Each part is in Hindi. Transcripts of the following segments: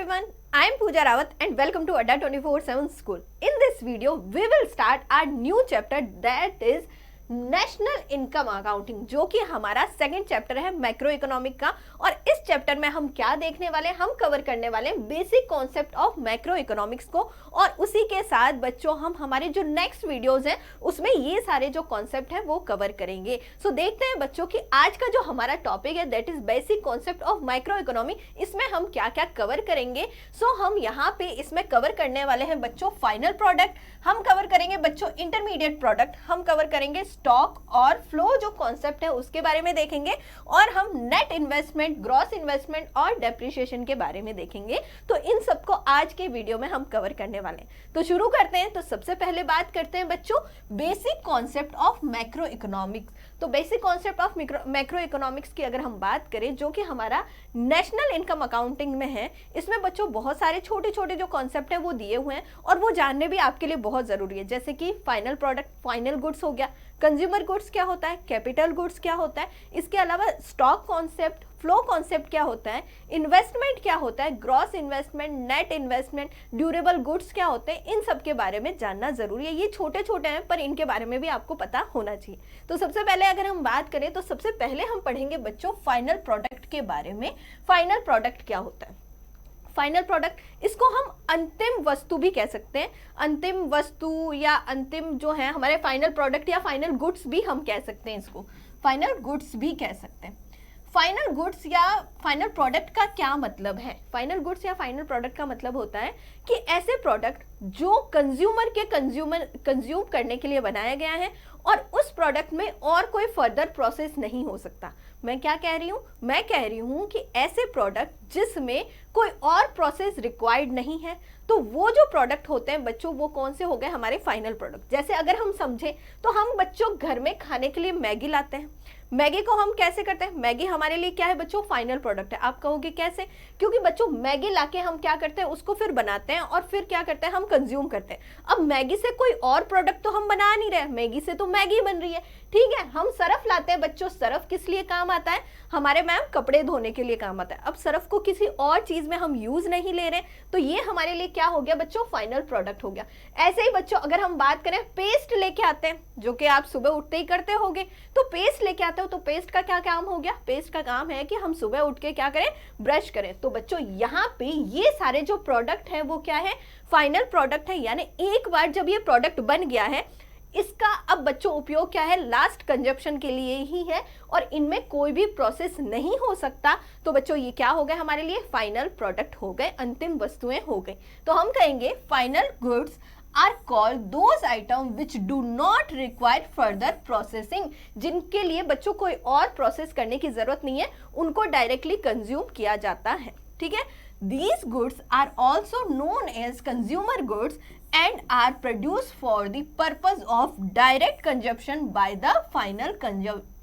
everyone, I am Pooja Rawat and welcome to Adda 24/7 School. In this video, we will start our new chapter that is national income accounting, जो कि हमारा सेकंड चैप्टर है मैक्रो इकोनॉमिक का। और इस चैप्टर में हम क्या देखने वाले हैं, हम कवर करने वाले हैं basic concept of macro economics को, और उसी के साथ बच्चों हम हमारे जो नेक्स्ट वीडियोस हैं उसमें ये सारे जो कॉन्सेप्ट हैं वो कवर करेंगे। सो देखते हैं बच्चों कि आज का जो हमारा टॉपिक है that is basic concept of micro economy, इसमें हम क्या क्या कवर करेंगे। सो हम यहाँ पे इसमें कवर करने वाले हैं बच्चों फाइनल प्रोडक्ट, हम कवर करेंगे बच्चों इंटरमीडिएट प्रोडक्ट, हम कवर करेंगे स्टॉक और फ्लो जो कॉन्सेप्ट है उसके बारे में देखेंगे, और हम नेट इन्वेस्टमेंट, ग्रॉस इन्वेस्टमेंट और डेप्रिसिएशन के बारे में देखेंगे। तो इन सबको आज के वीडियो में हम कवर करने वाले हैं। तो शुरू करते हैं। तो सबसे पहले बात करते हैं बच्चों basic concept of macroeconomics. तो basic concept of macroeconomics की अगर हम बात करें, जो कि हमारा नेशनल इनकम अकाउंटिंग में है, इसमें बच्चों बहुत सारे छोटे छोटे जो कॉन्सेप्ट है वो दिए हुए हैं और वो जानने भी आपके लिए बहुत जरूरी है। जैसे कि फाइनल प्रोडक्ट, फाइनल गुड्स हो गया, कंज्यूमर गुड्स क्या होता है, कैपिटल गुड्स क्या होता है, इसके अलावा स्टॉक कॉन्सेप्ट, फ्लो कॉन्सेप्ट क्या होता है, इन्वेस्टमेंट क्या होता है, gross investment, net investment, durable goods क्या होते हैं, इन सब के बारे में जानना जरूरी है। ये छोटे छोटे हैं पर इनके बारे में भी आपको पता होना चाहिए। तो सबसे पहले अगर हम बात करें तो सबसे पहले हम पढ़ेंगे बच्चों फाइनल प्रोडक्ट के बारे में। फाइनल प्रोडक्ट क्या होता है? फाइनल प्रोडक्ट, इसको हम अंतिम वस्तु भी कह सकते हैं। अंतिम वस्तु या अंतिम जो है हमारे फाइनल प्रोडक्ट या फाइनल गुड्स भी हम कह सकते हैं, इसको फाइनल गुड्स भी कह सकते हैं। फाइनल गुड्स या फाइनल प्रोडक्ट का क्या मतलब है? फाइनल गुड्स या फाइनल प्रोडक्ट का मतलब होता है कि ऐसे प्रोडक्ट जो कंज्यूमर के कंज्यूम करने के लिए बनाया गया है और उस प्रोडक्ट में और कोई फर्दर प्रोसेस नहीं हो सकता। मैं क्या कह रही हूँ? मैं कह रही हूँ कि ऐसे प्रोडक्ट जिसमें कोई और प्रोसेस रिक्वायर्ड नहीं है, तो वो जो प्रोडक्ट होते हैं बच्चों वो कौन से हो गए? हमारे फाइनल प्रोडक्ट। जैसे अगर हम समझे तो हम बच्चों घर में खाने के लिए मैगी लाते हैं। मैगी को हम कैसे करते हैं? मैगी हमारे लिए क्या है बच्चों? फाइनल प्रोडक्ट है। आप कहोगे कैसे? क्योंकि बच्चों मैगी लाके हम क्या करते हैं, उसको फिर बनाते हैं और फिर क्या करते हैं, हम कंज्यूम करते हैं। अब मैगी से कोई और प्रोडक्ट तो हम बना नहीं रहे, मैगी से तो मैगी बन रही है, ठीक है। हम सरफ लाते हैं बच्चों, सरफ किस लिए काम आता है? हमारे मैम कपड़े धोने के लिए काम आता है। अब सरफ को किसी और चीज में हम यूज नहीं ले रहे, तो ये हमारे लिए क्या हो गया बच्चों? फाइनल प्रोडक्ट हो गया। ऐसे ही बच्चों अगर हम बात करें, पेस्ट लेके आते हैं, जो कि आप सुबह उठते ही करते होगे, तो पेस्ट लेके आते हो, तो पेस्ट का क्या काम हो गया? पेस्ट का काम है कि हम सुबह उठ के क्या करें? ब्रश करें। तो बच्चों यहाँ पे ये सारे जो प्रोडक्ट है वो क्या है? फाइनल प्रोडक्ट है। यानी एक बार जब ये प्रोडक्ट बन गया है, इसका अब बच्चों उपयोग क्या है? लास्ट कंजप्शन के लिए ही है और इनमें कोई भी प्रोसेस नहीं हो सकता। तो बच्चों ये क्या हो गए हमारे लिए? फाइनल प्रोडक्ट हो गए, अंतिम वस्तुएं हो गई। तो हम कहेंगे final goods are called those item which do not require further processing, जिनके लिए बच्चों कोई और प्रोसेस करने की जरूरत नहीं है, उनको डायरेक्टली कंज्यूम किया जाता है, ठीक है। These goods are also known as consumer goods and are produced for the purpose of direct consumption by the final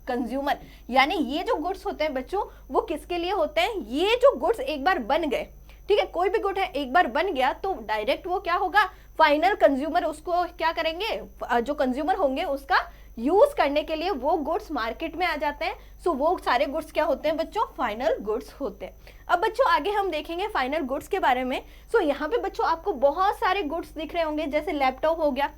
consumer। यानी ये जो गुड्स होते हैं बच्चों वो किसके लिए होते हैं? ये जो गुड्स एक बार बन गए, ठीक है, कोई भी गुड है एक बार बन गया तो डायरेक्ट वो क्या होगा? फाइनल कंज्यूमर उसको क्या करेंगे? जो कंज्यूमर होंगे उसका यूज करने के लिए वो गुड्स मार्केट में आ जाते हैं। सो वो सारे गुड्स क्या होते हैं बच्चों? फाइनल गुड्स होते हैं। अब बच्चों आगे हम देखेंगे फाइनल गुड्स के बारे में। सो यहाँ पे बच्चों आपको बहुत सारे गुड्स दिख रहे होंगे, जैसे लैपटॉप हो गया।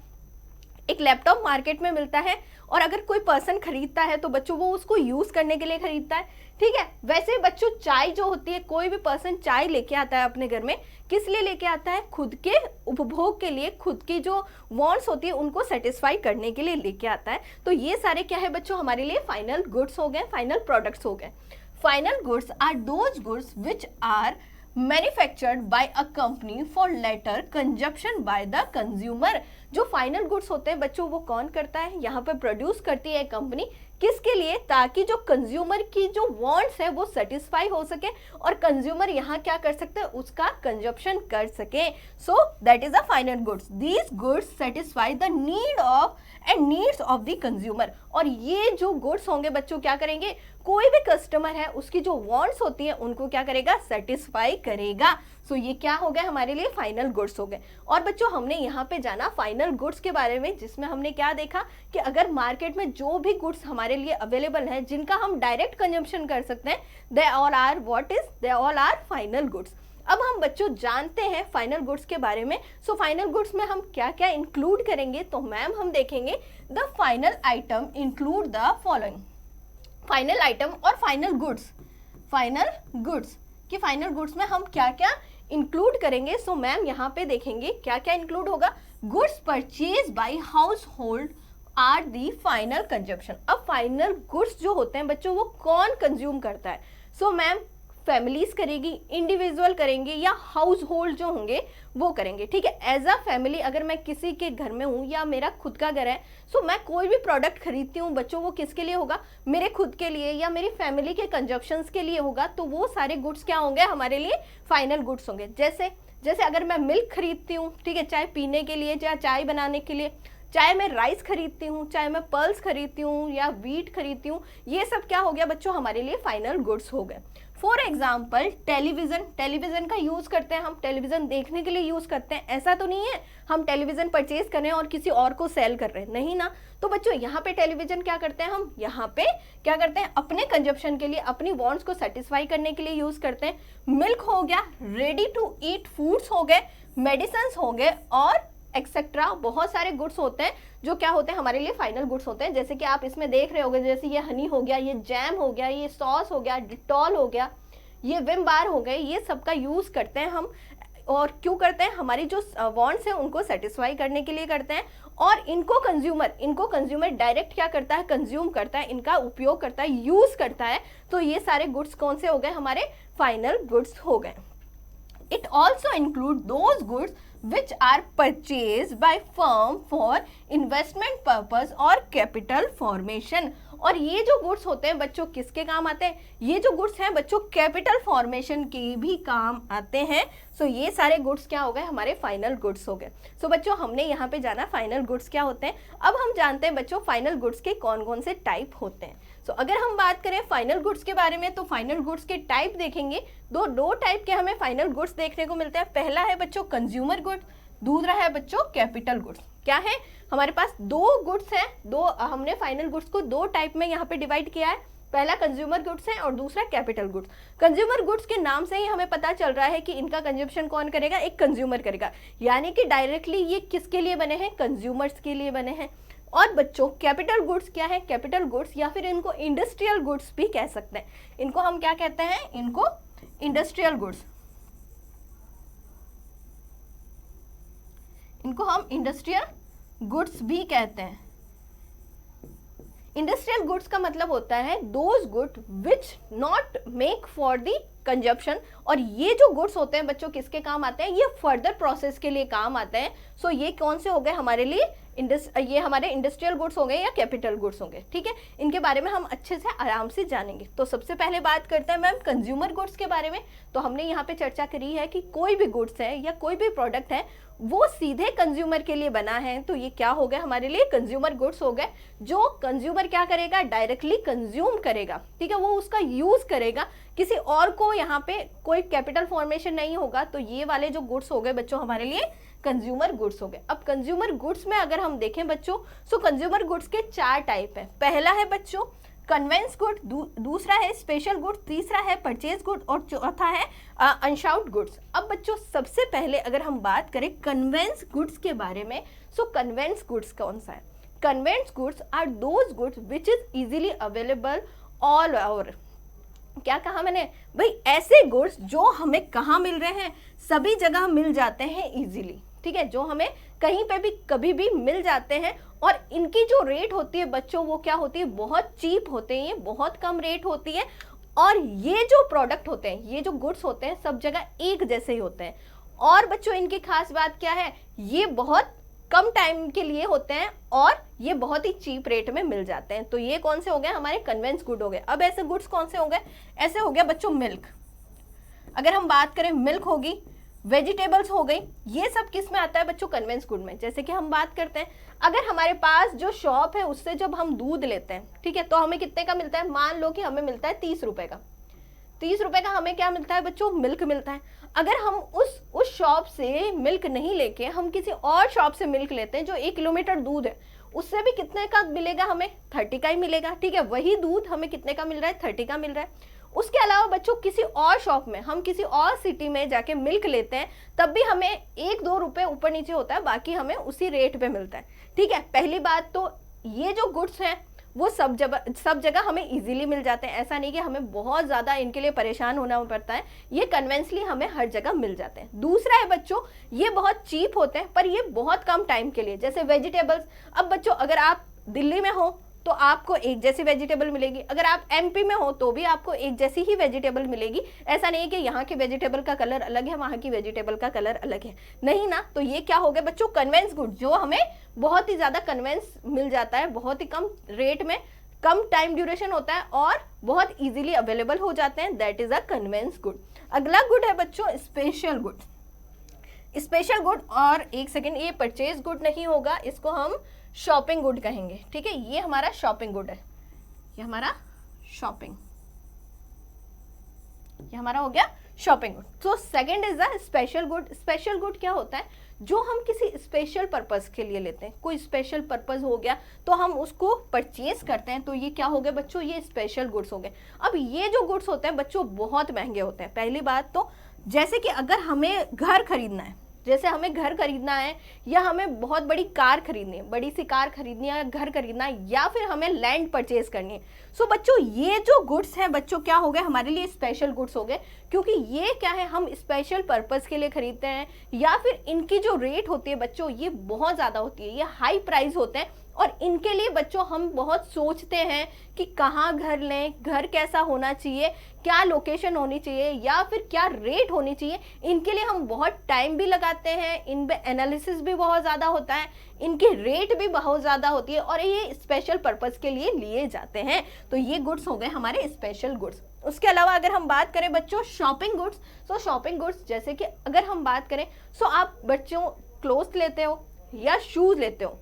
एक लैपटॉप मार्केट में मिलता है और अगर कोई पर्सन खरीदता है तो बच्चों वो उसको यूज करने के लिए खरीदता है, ठीक है। वैसे बच्चों चाय जो होती है, कोई भी पर्सन चाय लेके आता है अपने घर में, किस लिए लेके आता है? खुद के उपभोग के लिए, खुद की जो वांट्स होती है उनको सेटिस्फाई करने के लिए लेके आता है। तो ये सारे क्या है बच्चों? हमारे लिए फाइनल गुड्स हो गए, फाइनल प्रोडक्ट्स हो गए। Final goods are those goods which are manufactured by a company for later consumption by the consumer. जो फाइनल गुड्स होते हैं बच्चों वो कौन करता है? यहाँ पे प्रोड्यूस करती है कंपनी, किसके लिए? ताकि जो कंज्यूमर की जो वांट्स है वो सेटिस्फाई हो सके और कंज्यूमर यहाँ क्या कर सकते हैं? उसका कंजप्शन कर सके। So that is a final goods. These goods satisfy the need of and needs of the consumer. और ये जो गुड्स होंगे बच्चों क्या करेंगे? कोई भी कस्टमर है उसकी जो वांट्स होती है उनको क्या करेगा? सेटिस्फाई करेगा। सो ये क्या हो गए हमारे लिए? फाइनल गुड्स हो गए। और बच्चों हमने यहाँ पे जाना फाइनल गुड्स के बारे में, जिसमें हमने क्या देखा कि अगर मार्केट में जो भी गुड्स हमारे लिए अवेलेबल है जिनका हम डायरेक्ट कंजम्पशन कर सकते हैं, they all are what is? They all are final goods. अब हम बच्चों जानते हैं फाइनल गुड्स के बारे में। सो फाइनल गुड्स में हम क्या क्या इंक्लूड करेंगे, तो मैम हम देखेंगे the final item include the following. Final item और फाइनल गुड्स कि फाइनल गुड्स में हम क्या क्या इंक्लूड करेंगे। सो मैम यहाँ पे देखेंगे क्या क्या इंक्लूड होगा। Goods purchase by household are the final consumption. अब फाइनल गुड्स जो होते हैं बच्चों वो कौन कंज्यूम करता है। सो मैम फैमिलीज करेगी, इंडिविजुअल करेंगे, या हाउस होल्ड जो होंगे वो करेंगे। ठीक है, एज अ फैमिली अगर मैं किसी के घर में हूँ या मेरा खुद का घर है, सो मैं कोई भी प्रोडक्ट खरीदती हूँ बच्चों, वो किसके लिए होगा, मेरे खुद के लिए या मेरी फैमिली के कंजप्शंस के लिए होगा। तो वो सारे गुड्स क्या होंगे, हमारे लिए फाइनल गुड्स होंगे। जैसे अगर मैं मिल्क खरीदती हूँ, ठीक है, चाहे पीने के लिए या चाय बनाने के लिए, चाहे मैं राइस खरीदती हूँ, चाहे मैं पर्ल्स खरीदती हूँ या व्हीट खरीदती हूँ, ये सब क्या हो गया बच्चों, हमारे लिए फाइनल गुड्स हो गए। फॉर एग्जाम्पल टेलीविजन का यूज करते हैं हम, टेलीविजन देखने के लिए यूज करते हैं। ऐसा तो नहीं है हम टेलीविजन परचेज कर रहे हैं और किसी और को सेल कर रहे हैं, नहीं ना। तो बच्चों यहाँ पे टेलीविजन क्या करते हैं, हम यहाँ पे क्या करते हैं, अपने कंजप्शन के लिए, अपनी वांट्स को सेटिस्फाई करने के लिए यूज करते हैं। मिल्क हो गया, रेडी टू ईट फूड्स हो गए, मेडिसिन हो गए और एक्सेट्रा बहुत सारे गुड्स होते हैं जो क्या होते हैं, हमारे लिए फाइनल गुड्स होते हैं। जैसे कि आप इसमें देख रहे होंगे, जैसे ये हनी हो गया, ये जैम हो गया, ये सॉस हो गया, डिटॉल हो गया, ये विम बार हो गए, ये सब का यूज करते हैं हम। और क्यों करते हैं, हमारी जो वांट्स हैं उनको सेटिस्फाई करने के लिए करते हैं। और इनको कंज्यूमर डायरेक्ट क्या करता है, कंज्यूम करता है, इनका उपयोग करता है, यूज करता है। तो ये सारे गुड्स कौन से हो गए, हमारे फाइनल गुड्स हो गए। It also include those goods which are purchased by firm for investment purpose or capital formation। और ये जो गुड्स होते हैं बच्चों किसके काम आते हैं, ये जो गुड्स हैं बच्चों कैपिटल फॉर्मेशन के भी काम आते हैं। सो ये सारे गुड्स क्या हो गए, हमारे फाइनल गुड्स हो गए। सो बच्चों हमने यहाँ पे जाना फाइनल गुड्स क्या होते हैं। अब हम जानते हैं बच्चों फाइनल गुड्स के कौन कौन से टाइप होते हैं। सो अगर हम बात करें फाइनल गुड्स के बारे में, तो फाइनल गुड्स के टाइप देखेंगे, दो टाइप के हमें फाइनल गुड्स देखने को मिलते हैं। पहला है बच्चों कंज्यूमर गुड्स, दूसरा है बच्चों कैपिटल गुड्स। क्या है, हमारे पास दो गुड्स हैं, हमने फाइनल गुड्स को दो टाइप में यहाँ पे डिवाइड किया है। पहला कंज्यूमर गुड्स है और दूसरा कैपिटल गुड्स। कंज्यूमर गुड्स के नाम से ही हमें पता चल रहा है कि इनका कंजप्शन कौन करेगा, एक कंज्यूमर करेगा, यानी कि डायरेक्टली ये किसके लिए बने हैं, कंज्यूमर्स के लिए बने हैं। और बच्चों कैपिटल गुड्स क्या है, कैपिटल गुड्स या फिर इनको इंडस्ट्रियल गुड्स भी कह सकते हैं। इनको हम क्या कहते हैं, इनको इंडस्ट्रियल गुड्स, इनको हम इंडस्ट्रियल गुड्स भी कहते हैं। इंडस्ट्रियल गुड्स का मतलब होता है those good which not make for the consumption. और ये जो गुड्स होते हैं बच्चों किसके काम आते हैं, ये फर्दर प्रोसेस के लिए काम आते हैं। सो ये कौन से हो गए हमारे लिए, ये हमारे इंडस्ट्रियल गुड्स हो गए या कैपिटल गुड्स हो गए। ठीक है, इनके बारे में हम अच्छे से आराम से जानेंगे। तो सबसे पहले बात करते हैं मैम कंज्यूमर गुड्स के बारे में। तो हमने यहाँ पे चर्चा करी है कि कोई भी गुड्स है या कोई भी प्रोडक्ट है वो सीधे कंज्यूमर के लिए बना है, तो ये क्या हो गया हमारे लिए, कंज्यूमर गुड्स हो गए। जो कंज्यूमर क्या करेगा, डायरेक्टली कंज्यूम करेगा, ठीक है, वो उसका यूज करेगा, किसी और को यहाँ पे कोई कैपिटल फॉर्मेशन नहीं होगा। तो ये वाले जो गुड्स हो गए बच्चों हमारे लिए कंज्यूमर गुड्स हो गए। अब कंज्यूमर गुड्स में अगर हम देखें बच्चों, सो कंज्यूमर गुड्स के चार टाइप है। पहला है बच्चों कन्वेंस गुड, दूसरा है स्पेशल गुड, तीसरा है परचेज गुड और चौथा है अनशाउट गुड्स। अब बच्चों सबसे पहले अगर हम बात करें कन्वेंस गुड्स के बारे में, सो कन्वेंस गुड्स कौन सा है, convenience goods are those goods which is easily available all over. क्या कहा मैंने भाई, ऐसे गुड्स जो हमें कहाँ मिल रहे हैं, सभी जगह मिल जाते हैं इजीली, ठीक है, जो हमें कहीं पे भी कभी भी मिल जाते हैं। और इनकी जो रेट होती है बच्चों वो क्या होती है, बहुत चीप होते हैं, ये बहुत कम रेट होती है। और ये जो प्रोडक्ट होते हैं, ये जो गुड्स होते हैं सब जगह एक जैसे ही होते हैं। और बच्चों इनकी खास बात क्या है, ये बहुत कम टाइम के लिए होते हैं और ये बहुत ही चीप रेट में मिल जाते हैं। तो ये कौन से हो गए हमारे कन्वेंस गुड हो गए। अब ऐसे गुड्स कौन से हो गए, ऐसे हो गया बच्चों मिल्क। अगर हम बात करें मिल्क होगी, वेजिटेबल्स हो गई, ये सब किस में आता है बच्चों, कन्वेंस गुड में। जैसे कि हम बात करते हैं, अगर हमारे पास जो शॉप है उससे जब हम दूध लेते हैं, ठीक है, तो हमें कितने का मिलता है, मान लो कि हमें मिलता है 30 रुपए का। 30 रुपए का हमें क्या मिलता है बच्चों, मिल्क मिलता है। अगर हम उस शॉप से मिल्क नहीं लेके हम किसी और शॉप से मिल्क लेते हैं जो 1 किलोमीटर दूध है, उससे भी कितने का मिलेगा हमें, 30 का ही मिलेगा। ठीक है, वही दूध हमें कितने का मिल रहा है, 30 का मिल रहा है। उसके अलावा बच्चों किसी और शॉप में, हम किसी और सिटी में जाके मिल्क लेते हैं, तब भी हमें 1-2 रुपए ऊपर नीचे होता है, बाकी हमें उसी रेट पे मिलता है। ठीक है, पहली बात तो ये जो गुड्स हैं वो सब जगह हमें इजीली मिल जाते हैं। ऐसा नहीं कि हमें बहुत ज़्यादा इनके लिए परेशान होना पड़ता है, ये कन्वेंसली हमें हर जगह मिल जाते हैं। दूसरा है बच्चों, ये बहुत चीप होते हैं, पर ये बहुत कम टाइम के लिए। जैसे वेजिटेबल्स, अब बच्चों अगर आप दिल्ली में हो तो आपको एक जैसी वेजिटेबल मिलेगी, अगर आप एमपी में हो तो भी आपको एक जैसी ही वेजिटेबल मिलेगी। ऐसा नहीं है कि यहाँ की वेजिटेबल का कलर अलग है, वहाँ की वेजिटेबल का कलर अलग है, नहीं ना। तो ये क्या हो गया बच्चों, कन्वेंस गुड, जो हमें बहुत ही ज़्यादा कन्वेंस मिल जाता है, बहुत ही कम रेट में, कम टाइम ड्यूरेशन होता है और बहुत ईजिली अवेलेबल हो जाते हैं, that is a conveyance good. अगला गुड है बच्चों स्पेशल गुड। स्पेशल गुड, और एक सेकेंड, ये परचेज गुड नहीं होगा, इसको हम शॉपिंग गुड कहेंगे। ठीक है, ये हमारा शॉपिंग गुड है, ये हमारा शॉपिंग, ये हमारा हो गया शॉपिंग गुड। तो second is the special good. Special good क्या होता है, जो हम किसी स्पेशल पर्पस के लिए लेते हैं, कोई स्पेशल पर्पस हो गया तो हम उसको परचेज करते हैं, तो ये क्या हो गया बच्चों, ये स्पेशल गुड्स हो गए। अब ये जो गुड्स होते हैं बच्चों बहुत महंगे होते हैं। पहली बात तो जैसे कि अगर हमें घर खरीदना है, जैसे हमें घर खरीदना है या हमें बहुत बड़ी कार खरीदनी है, बड़ी सी कार खरीदनी है, घर खरीदना है, या फिर हमें लैंड परचेज करनी है। सो बच्चों ये जो गुड्स हैं बच्चों क्या हो गए हमारे लिए स्पेशल गुड्स हो गए, क्योंकि ये क्या है, हम स्पेशल पर्पस के लिए खरीदते हैं, या फिर इनकी जो रेट होती है बच्चों ये बहुत ज़्यादा होती है, ये हाई प्राइस होते हैं, और इनके लिए बच्चों हम बहुत सोचते हैं कि कहाँ घर लें, घर कैसा होना चाहिए, क्या लोकेशन होनी चाहिए, या फिर क्या रेट होनी चाहिए। इनके लिए हम बहुत टाइम भी लगाते हैं, इन पे एनालिसिस भी बहुत ज़्यादा होता है, इनकी रेट भी बहुत ज़्यादा होती है, और ये स्पेशल पर्पस के लिए लिए जाते हैं। तो ये गुड्स हो गए हमारे स्पेशल गुड्स। उसके अलावा अगर हम बात करें बच्चों शॉपिंग गुड्स, तो शॉपिंग गुड्स जैसे कि अगर हम बात करें, सो आप बच्चों क्लोथ्स लेते हो या शूज़ लेते हो,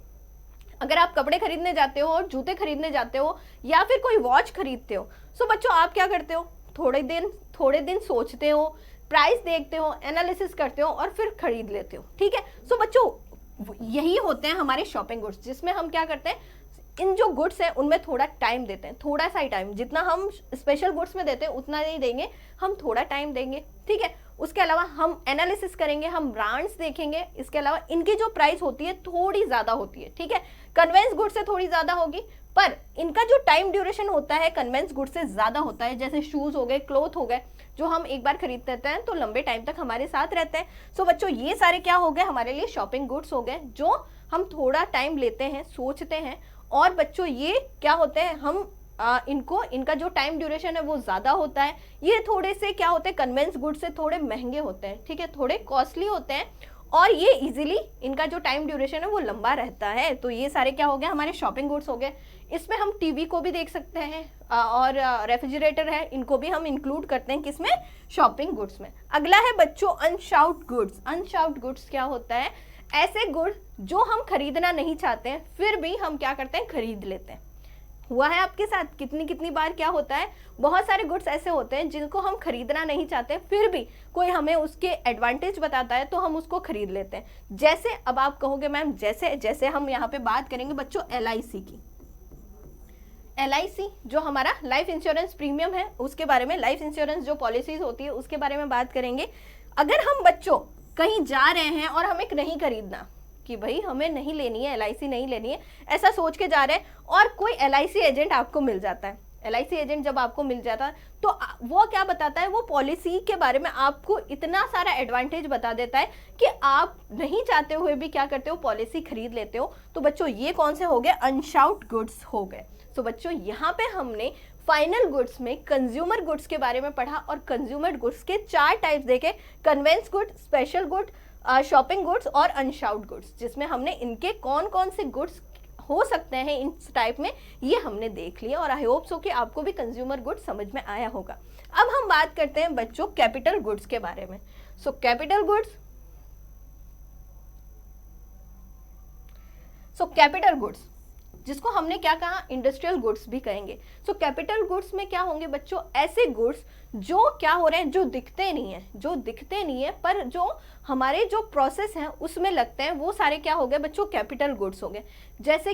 अगर आप कपड़े खरीदने जाते हो और जूते खरीदने जाते हो या फिर कोई वॉच खरीदते हो, सो बच्चों आप क्या करते हो, थोड़े दिन सोचते हो, प्राइस देखते हो, एनालिसिस करते हो और फिर खरीद लेते हो। ठीक है, सो बच्चों यही होते हैं हमारे शॉपिंग गुड्स, जिसमें हम क्या करते हैं, इन जो गुड्स हैं उनमें थोड़ा टाइम देते हैं, थोड़ा सा ही टाइम, जितना हम स्पेशल गुड्स में देते हैं उतना नहीं देंगे, हम थोड़ा टाइम देंगे। ठीक है, उसके अलावा हम एनालिसिस करेंगे, हम ब्रांड्स देखेंगे, इसके अलावा इनकी जो प्राइस होती है थोड़ी ज़्यादा होती है। ठीक है, कन्वेंस गुड्स से थोड़ी ज़्यादा होगी, पर इनका जो टाइम ड्यूरेशन होता है कन्वेंस गुड्स से ज़्यादा होता है। जैसे शूज़ हो गए, क्लोथ हो गए, जो हम एक बार खरीद लेते हैं तो लंबे टाइम तक हमारे साथ रहते हैं। सो बच्चों ये सारे क्या हो गए हमारे लिए शॉपिंग गुड्स हो गए, जो हम थोड़ा टाइम लेते हैं, सोचते हैं, और बच्चों ये क्या होते हैं, हम इनका जो टाइम ड्यूरेशन है वो ज़्यादा होता है। ये थोड़े से क्या होते हैं, कन्वेंस गुड्स से थोड़े महंगे होते हैं। ठीक है, थोड़े कॉस्टली होते हैं, और ये इजीली इनका जो टाइम ड्यूरेशन है वो लंबा रहता है। तो ये सारे क्या हो गए हमारे शॉपिंग गुड्स हो गए। इसमें हम टीवी को भी देख सकते हैं, और रेफ्रिजरेटर है, इनको भी हम इंक्लूड करते हैं किसमें, शॉपिंग गुड्स में। अगला है बच्चों अनशाउट गुड्स। अनशाउट गुड्स क्या होता है, ऐसे गुड जो हम खरीदना नहीं चाहते हैं फिर भी हम क्या करते हैं, खरीद लेते हैं। हुआ है आपके साथ कितनी बार क्या होता है, बहुत सारे गुड्स ऐसे होते हैं जिनको हम खरीदना नहीं चाहते, फिर भी कोई हमें उसके एडवांटेज बताता है तो हम उसको खरीद लेते हैं। जैसे अब आप कहोगे मैम, जैसे हम यहाँ पे बात करेंगे बच्चों LIC की। LIC जो हमारा लाइफ इंश्योरेंस प्रीमियम है, उसके बारे में, लाइफ इंश्योरेंस जो पॉलिसीज होती है उसके बारे में बात करेंगे। अगर हम बच्चों कहीं जा रहे हैं और हमें नहीं खरीदना, कि भाई हमें नहीं लेनी है, LIC नहीं लेनी है, ऐसा सोच के जा रहे हैं, और कोई LIC एजेंट आपको मिल जाता है। LIC एजेंट जब आपको मिल जाता है तो वो क्या बताता है, वो पॉलिसी के बारे में आपको इतना सारा एडवांटेज बता देता है कि आप नहीं चाहते हुए भी क्या करते हो, पॉलिसी खरीद लेते हो। तो बच्चों ये कौन से हो गए, अनशाउट गुड्स हो गए। तो बच्चों यहाँ पे हमने फाइनल गुड्स में कंज्यूमर गुड्स के बारे में पढ़ा, और कंज्यूमर गुड्स के 4 टाइप्स देखे, convenience good, special good, shopping goods और अनशाउट गुड्स, जिसमें हमने इनके कौन कौन से गुड्स हो सकते हैं इन टाइप में, ये हमने देख लिया। और आई होप सो कि आपको भी कंज्यूमर गुड्स समझ में आया होगा। अब हम बात करते हैं बच्चों कैपिटल गुड्स के बारे में। सो कैपिटल गुड्स जिसको हमने क्या कहा, इंडस्ट्रियल गुड्स भी कहेंगे। सो कैपिटल गुड्स में क्या होंगे बच्चों, ऐसे गुड्स जो क्या हो रहे हैं, जो दिखते नहीं है पर जो हमारे जो प्रोसेस हैं उसमें लगते हैं, वो सारे क्या हो गए बच्चों, कैपिटल गुड्स हो गए। जैसे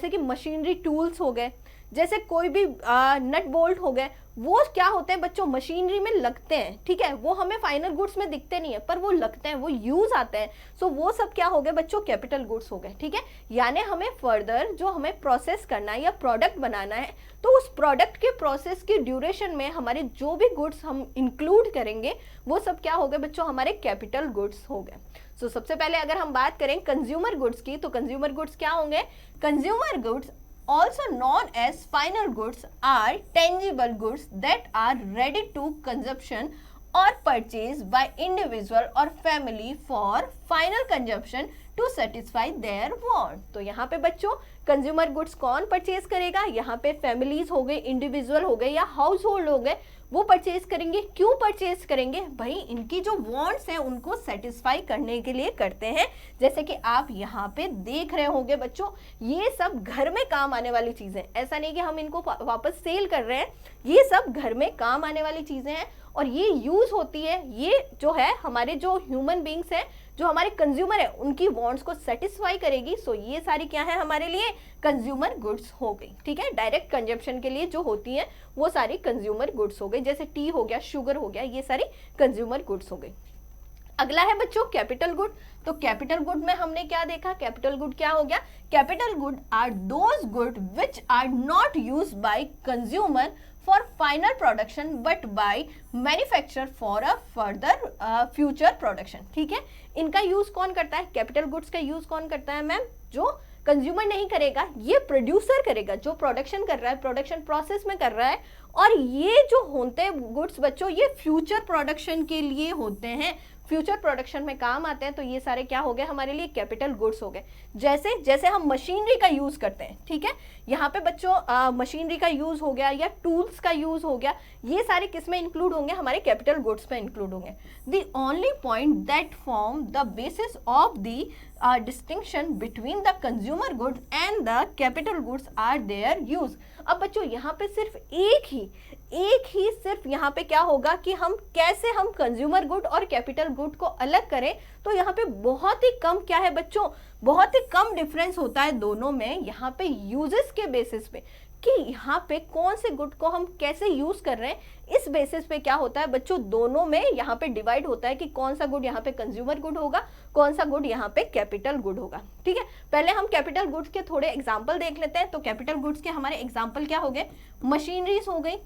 कि मशीनरी टूल्स हो गए, जैसे कोई भी नट बोल्ट हो गए, वो क्या होते हैं बच्चों, मशीनरी में लगते हैं, ठीक है, वो हमें फाइनल गुड्स में दिखते नहीं है पर वो लगते हैं, वो यूज आते हैं। सो वो सब क्या हो गए बच्चों, कैपिटल गुड्स हो गए, ठीक है। यानी हमें फर्दर जो हमें प्रोसेस करना है या प्रोडक्ट बनाना है, तो उस प्रोडक्ट के प्रोसेस की ड्यूरेशन में हमारे जो भी गुड्स हम इंक्लूड करेंगे वो सब क्या हो गए बच्चों, हमारे कैपिटल गुड्स हो गए। सो सबसे पहले अगर हम बात करें कंज्यूमर गुड्स की, तो कंज्यूमर गुड्स क्या होंगे, consumer goods also known as final goods are tangible goods that are ready to consumption or purchase by individual or family for final consumption to satisfy their want। तो यहाँ पे बच्चों कंज्यूमर गुड्स कौन परचेज करेगा, यहाँ पे फैमिलीज हो गए, इंडिविजुअल हो गए या हाउस होल्ड हो गए, वो परचेज करेंगे। क्यों परचेज करेंगे भाई, इनकी जो वांट्स हैं उनको सेटिस्फाई करने के लिए करते हैं। जैसे कि आप यहाँ पे देख रहे होंगे बच्चों, ये सब घर में काम आने वाली चीजें, ऐसा नहीं कि हम इनको वापस सेल कर रहे हैं, ये सब घर में काम आने वाली चीजें हैं और ये यूज होती है। ये जो है हमारे जो ह्यूमन बींग्स हैं, जो हमारे कंज्यूमर है, उनकी वांट्स को सेटिस्फाई करेगी। सो ये सारी क्या है हमारे लिए, कंज्यूमर गुड्स हो गई, ठीक है। डायरेक्ट कंजप्शन के लिए जो होती हैं वो सारी कंज्यूमर गुड्स हो गई, जैसे टी हो गया, शुगर हो गया, ये सारी कंज्यूमर गुड्स हो गई। अगला है बच्चों कैपिटल गुड। तो कैपिटल गुड में हमने क्या देखा, कैपिटल गुड क्या हो गया, capital good are those good which are not used by consumer for final production but by manufacturer for a further future production, ठीक है। इनका यूज कौन करता है, कैपिटल गुड्स का यूज कौन करता है मैम, जो कंज्यूमर नहीं करेगा, ये प्रोड्यूसर करेगा, जो प्रोडक्शन कर रहा है, प्रोडक्शन प्रोसेस में कर रहा है। और ये जो होते हैं गुड्स बच्चों, ये फ्यूचर प्रोडक्शन के लिए होते हैं, फ्यूचर प्रोडक्शन में काम आते हैं। तो ये सारे क्या हो गए हमारे लिए, कैपिटल गुड्स हो गए। जैसे जैसे हम मशीनरी का यूज करते हैं, ठीक है, यहाँ पे बच्चों मशीनरी का यूज हो गया या टूल्स का यूज हो गया, ये सारे किस में इंक्लूड होंगे, हमारे कैपिटल गुड्स में इंक्लूड होंगे। The only point that form the basis of the distinction between the consumer goods and the capital goods are their use. अब बच्चों यहाँ पे सिर्फ एक ही सिर्फ यहाँ पे क्या होगा कि हम कैसे हम कंज्यूमर गुड और कैपिटल गुड को अलग करें। तो यहाँ पे बहुत ही कम क्या है बच्चों, बहुत ही कम डिफरेंस होता है दोनों में, यहाँ पे यूजेस के बेसिस पे, कि यहाँ पे कौन से गुड को हम कैसे यूज कर रहे हैं, इस बेसिस पे क्या होता है बच्चों, दोनों में यहाँ पे डिवाइड होता है कि कौन सा गुड यहाँ पे कंज्यूमर गुड होगा, कौन सा गुड यहाँ पे कैपिटल गुड होगा, ठीक है। पहले हम कैपिटल गुड्स के थोड़े एग्जाम्पल देख लेते हैं। तो कैपिटल गुड्स के हमारे एग्जाम्पल क्या हो गए, मशीनरीज हो गई,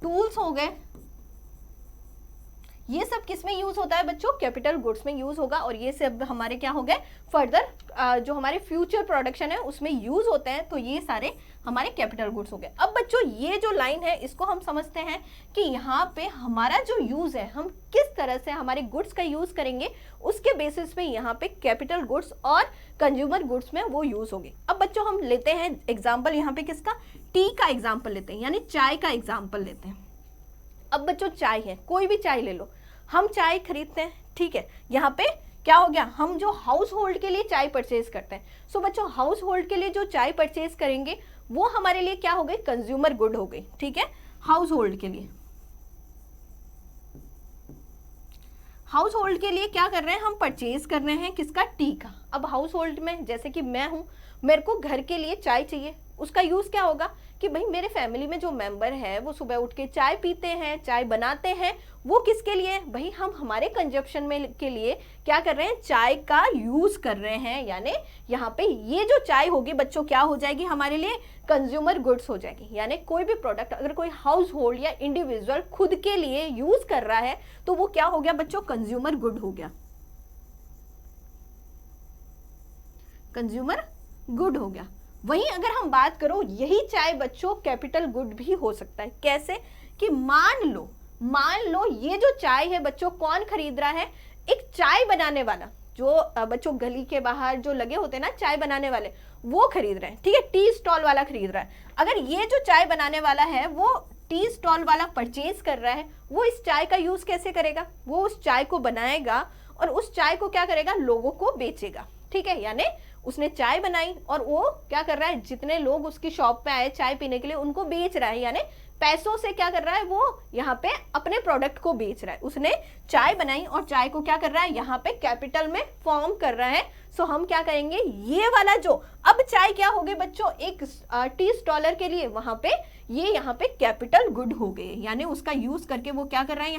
टूल्स हो गए, ये सब किस में यूज होता है बच्चों, कैपिटल गुड्स में यूज होगा। और ये सब हमारे क्या हो गए, फर्दर जो हमारे फ्यूचर प्रोडक्शन है उसमें यूज होते हैं। तो ये सारे हमारे कैपिटल गुड्स हो गए। अब बच्चों ये जो लाइन है इसको हम समझते हैं कि यहाँ पे हमारा जो यूज है, हम किस तरह से हमारे गुड्स का यूज करेंगे, उसके बेसिस पे यहाँ पे कैपिटल गुड्स और कंज्यूमर गुड्स में वो यूज होगी। अब बच्चों हम लेते हैं एग्जाम्पल यहाँ पे किसका, टी का एग्जाम्पल लेते हैं, यानी चाय का एग्जाम्पल लेते हैं। अब बच्चों चाय है, कोई भी चाय ले लो, हम चाय खरीदते हैं, ठीक है। यहाँ पे क्या हो गया, हम जो हाउस होल्ड के लिए चाय परचेज करते हैं। सो बच्चों हाउस होल्ड के लिए जो चाय परचेज करेंगे वो हमारे लिए क्या हो गई, कंज्यूमर गुड हो गई, ठीक है। हाउस होल्ड के लिए, हाउस होल्ड के लिए क्या कर रहे हैं, हम परचेज कर रहे हैं किसका, टी का। अब हाउस होल्ड में जैसे कि मैं हूं, मेरे को घर के लिए चाय चाहिए, उसका यूज क्या होगा कि भाई मेरे फैमिली में जो मेंबर है वो सुबह उठ के चाय पीते हैं, चाय बनाते हैं, वो किसके लिए, भाई हम हमारे कंजप्शन में के लिए क्या कर रहे हैं, चाय का यूज कर रहे हैं। यानी यहाँ पे ये जो चाय होगी बच्चों क्या हो जाएगी, हमारे लिए कंज्यूमर गुड्स हो जाएगी। यानी कोई भी प्रोडक्ट अगर कोई हाउस होल्ड या इंडिविजुअल खुद के लिए यूज कर रहा है तो वो क्या हो गया बच्चों, कंज्यूमर गुड हो गया, कंज्यूमर गुड हो गया। वहीं अगर हम बात करो, यही चाय बच्चों कैपिटल गुड भी हो सकता है। कैसे कि मान लो ये जो चाय है बच्चों, कौन खरीद रहा है, एक चाय बनाने वाला, जो बच्चों गली के बाहर जो लगे होते हैं ना चाय बनाने वाले, वो खरीद रहे हैं, ठीक है, टी स्टॉल वाला खरीद रहा है। अगर ये जो चाय बनाने वाला है वो टी स्टॉल वाला परचेज कर रहा है, वो इस चाय का यूज कैसे करेगा, वो उस चाय को बनाएगा और उस चाय को क्या करेगा, लोगों को बेचेगा, ठीक है। यानी उसने चाय बनाई और वो क्या कर रहा है, जितने लोग उसकी शॉप पे आए चाय पीने के लिए उनको बेच रहा है, यानी पैसों से क्या कर रहा है, वो यहाँ पे अपने प्रोडक्ट को बेच रहा है। उसने चाय बनाई और चाय को क्या कर रहा है, यहाँ पे कैपिटल में फॉर्म कर रहा है। सो हम क्या करेंगे, ये वाला जो अब चाय क्या हो गई बच्चों, एक टी स्टॉलर के लिए वहां पे ये यहाँ पे कैपिटल गुड हो गए, यानी उसका यूज करके वो क्या कर रहा है,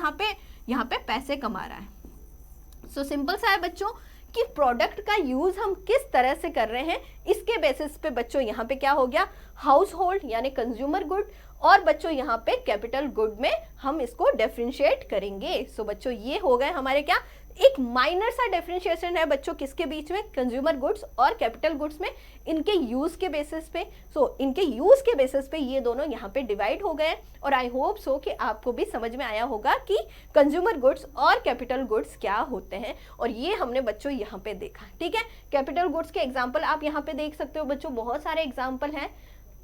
यहाँ पे पैसे कमा रहा है। सो सिंपल सा है बच्चों कि प्रोडक्ट का यूज हम किस तरह से कर रहे हैं, इसके बेसिस पे बच्चों यहाँ पे क्या हो गया, हाउस होल्ड यानी कंज्यूमर गुड, और बच्चों यहाँ पे कैपिटल गुड में हम इसको डिफरेंशिएट करेंगे। सो बच्चों ये हो गए हमारे क्या, एक माइनर सा डिफरेंशिएशन है बच्चों किसके बीच में, कंज्यूमर गुड्स और कैपिटल गुड्स में, इनके यूज के बेसिस पे। सो इनके यूज के बेसिस पे ये दोनों यहाँ पे डिवाइड हो गए। और आई होप सो कि आपको भी समझ में आया होगा कि कंज्यूमर गुड्स और कैपिटल गुड्स क्या होते हैं, और ये हमने बच्चों यहाँ पे देखा। ठीक है, कैपिटल गुड्स के एग्जाम्पल आप यहाँ पे देख सकते हो बच्चों, बहुत सारे एग्जाम्पल हैं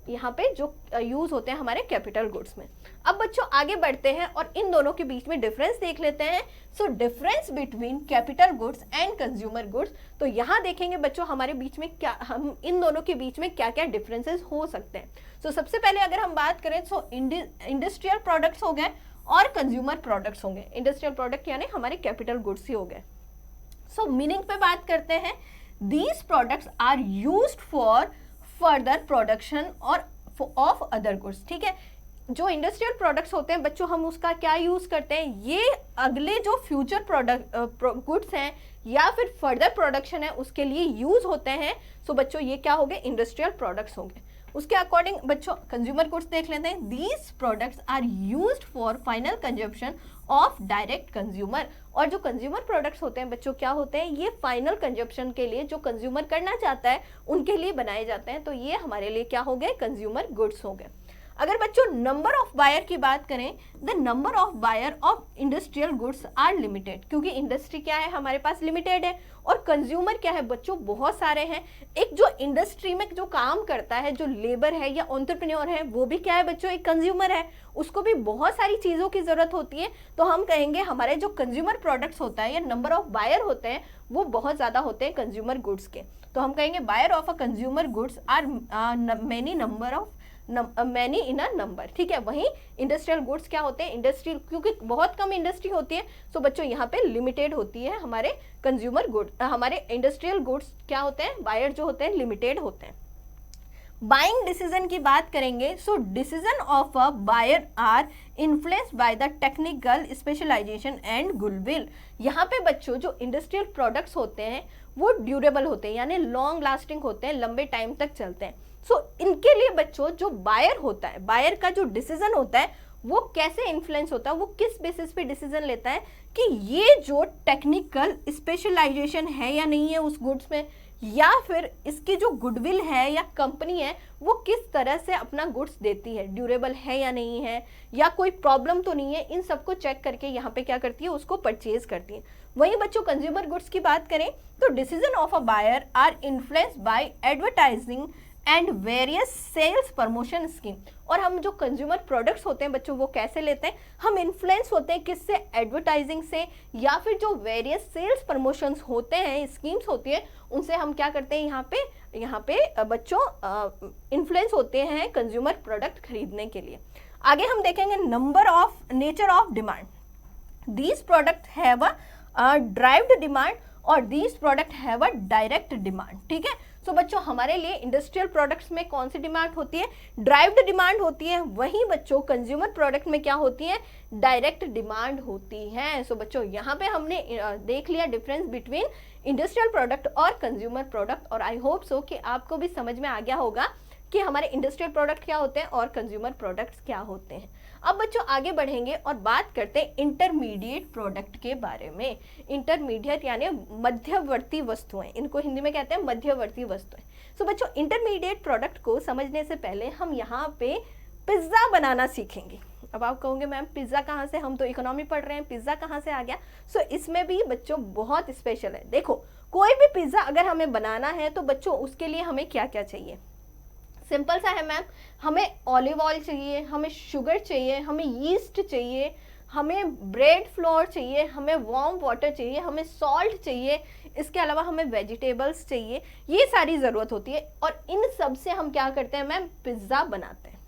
यहाँ पे जो यूज होते हैं हमारे कैपिटल गुड्स में। अब बच्चों आगे बढ़ते हैं और इन दोनों के बीच में डिफरेंस देख लेते हैं। So difference between capital goods and consumer goods, तो यहाँ देखेंगे बच्चों हमारे बीच में क्या, हम इन दोनों के बीच में क्या क्या डिफरेंसेस हो सकते हैं। सो सबसे पहले अगर हम बात करें सो इंडस्ट्रियल प्रोडक्ट्स हो गए और कंज्यूमर प्रोडक्ट्स होंगे। इंडस्ट्रियल प्रोडक्ट यानी हमारे कैपिटल गुड्स ही हो गए। सो मीनिंग पे बात करते हैं, these products are used for further production और ऑफ अदर गुड्स। ठीक है, जो इंडस्ट्रियल प्रोडक्ट्स होते हैं बच्चों हम उसका क्या यूज करते हैं, ये अगले जो फ्यूचर प्रोडक्ट गुड्स हैं या फिर फर्दर प्रोडक्शन है उसके लिए यूज होते हैं। सो बच्चों ये क्या हो गए, इंडस्ट्रियल प्रोडक्ट्स होंगे। उसके अकॉर्डिंग बच्चों कंज्यूमर गुड्स देख लेते हैं, these products are used for final consumption of direct consumer. और जो कंज्यूमर प्रोडक्ट्स होते हैं बच्चों क्या होते हैं, ये फाइनल कंजप्शन के लिए जो कंज्यूमर करना चाहता है उनके लिए बनाए जाते हैं। तो ये हमारे लिए क्या हो गए, कंज्यूमर गुड्स हो गए। अगर बच्चों नंबर ऑफ बायर की बात करें, the number of buyer of industrial goods are limited, क्योंकि इंडस्ट्री क्या है हमारे पास लिमिटेड है, और कंज्यूमर क्या है बच्चों बहुत सारे हैं। एक जो इंडस्ट्री में जो काम करता है, जो लेबर है या एंटरप्रेन्योर है, वो भी क्या है बच्चों, एक कंज्यूमर है, उसको भी बहुत सारी चीजों की जरूरत होती है। तो हम कहेंगे हमारे जो कंज्यूमर प्रोडक्ट्स होता है या नंबर ऑफ बायर होते हैं वो बहुत ज्यादा होते हैं कंज्यूमर गुड्स के। तो हम कहेंगे buyer of a consumer goods are many in a number. ठीक है, वहीं इंडस्ट्रियल गुड्स क्या होते हैं, इंडस्ट्री क्योंकि बहुत कम इंडस्ट्री होती है, सो बच्चों यहाँ पे लिमिटेड होती है हमारे कंज्यूमर गुड, हमारे इंडस्ट्रियल गुड्स क्या होते हैं, बायर जो होते हैं लिमिटेड होते हैं। बाइंग डिसीजन की बात करेंगे, so decision of a buyer are influenced by the technical specialization and goodwill. यहाँ पे बच्चों जो इंडस्ट्रियल प्रोडक्ट्स होते हैं वो ड्यूरेबल होते हैं, यानी लॉन्ग लास्टिंग होते हैं, लंबे टाइम तक चलते हैं। सो इनके लिए बच्चों जो बायर होता है, बायर का जो डिसीजन होता है वो कैसे इन्फ्लुएंस होता है, वो किस बेसिस पे डिसीजन लेता है कि ये जो टेक्निकल स्पेशलाइजेशन है या नहीं है उस गुड्स में, या फिर इसकी जो गुडविल है या कंपनी है वो किस तरह से अपना गुड्स देती है, ड्यूरेबल है या नहीं है, या कोई प्रॉब्लम तो नहीं है, इन सबको चेक करके यहाँ पे क्या करती है, उसको परचेज करती है। वहीं बच्चों कंज्यूमर गुड्स की बात करें तो decision of a buyer are influenced by advertising and various sales promotion scheme. और हम जो कंज्यूमर प्रोडक्ट्स होते हैं बच्चों वो कैसे लेते हैं, हम इन्फ्लुएंस होते हैं किससे, एडवर्टाइजिंग से, या फिर जो वेरियस सेल्स प्रमोशंस होते हैं, स्कीम्स होती है, उनसे हम क्या करते हैं यहाँ पे बच्चों इन्फ्लुएंस होते हैं कंज्यूमर प्रोडक्ट खरीदने के लिए। आगे हम देखेंगे nature of demand. These product have a derived demand और these product have a direct demand. ठीक है, सो बच्चों हमारे लिए इंडस्ट्रियल प्रोडक्ट्स में कौन सी डिमांड होती है, ड्राइव्ड डिमांड होती है। वहीं बच्चों कंज्यूमर प्रोडक्ट में क्या होती है, डायरेक्ट डिमांड होती है। सो बच्चों यहाँ पे हमने देख लिया डिफरेंस बिटवीन इंडस्ट्रियल प्रोडक्ट और कंज्यूमर प्रोडक्ट, और आई होप सो कि आपको भी समझ में आ गया होगा कि हमारे इंडस्ट्रियल प्रोडक्ट क्या होते हैं और कंज्यूमर प्रोडक्ट्स क्या होते हैं। अब बच्चों आगे बढ़ेंगे और बात करते हैं इंटरमीडिएट प्रोडक्ट के बारे में। इंटरमीडिएट यानी मध्यवर्ती वस्तुएं, इनको हिंदी में कहते हैं मध्यवर्ती वस्तुएं। सो बच्चों इंटरमीडिएट प्रोडक्ट को समझने से पहले हम यहाँ पे पिज्ज़ा बनाना सीखेंगे। अब आप कहोगे मैम पिज्ज़ा कहाँ से, हम तो इकोनॉमी पढ़ रहे हैं, पिज्ज़ा कहाँ से आ गया। सो इसमें भी बच्चों बहुत स्पेशल है। देखो कोई भी पिज्ज़ा अगर हमें बनाना है तो बच्चों उसके लिए हमें क्या क्या चाहिए, सिंपल सा है मैम, हमें ऑलिव ऑयल चाहिए, हमें शुगर चाहिए, हमें यीस्ट चाहिए, हमें ब्रेड फ्लोर चाहिए, हमें वार्म वाटर चाहिए, हमें सॉल्ट चाहिए, इसके अलावा हमें वेजिटेबल्स चाहिए, ये सारी ज़रूरत होती है। और इन सब से हम क्या करते हैं मैम, पिज़्ज़ा बनाते हैं।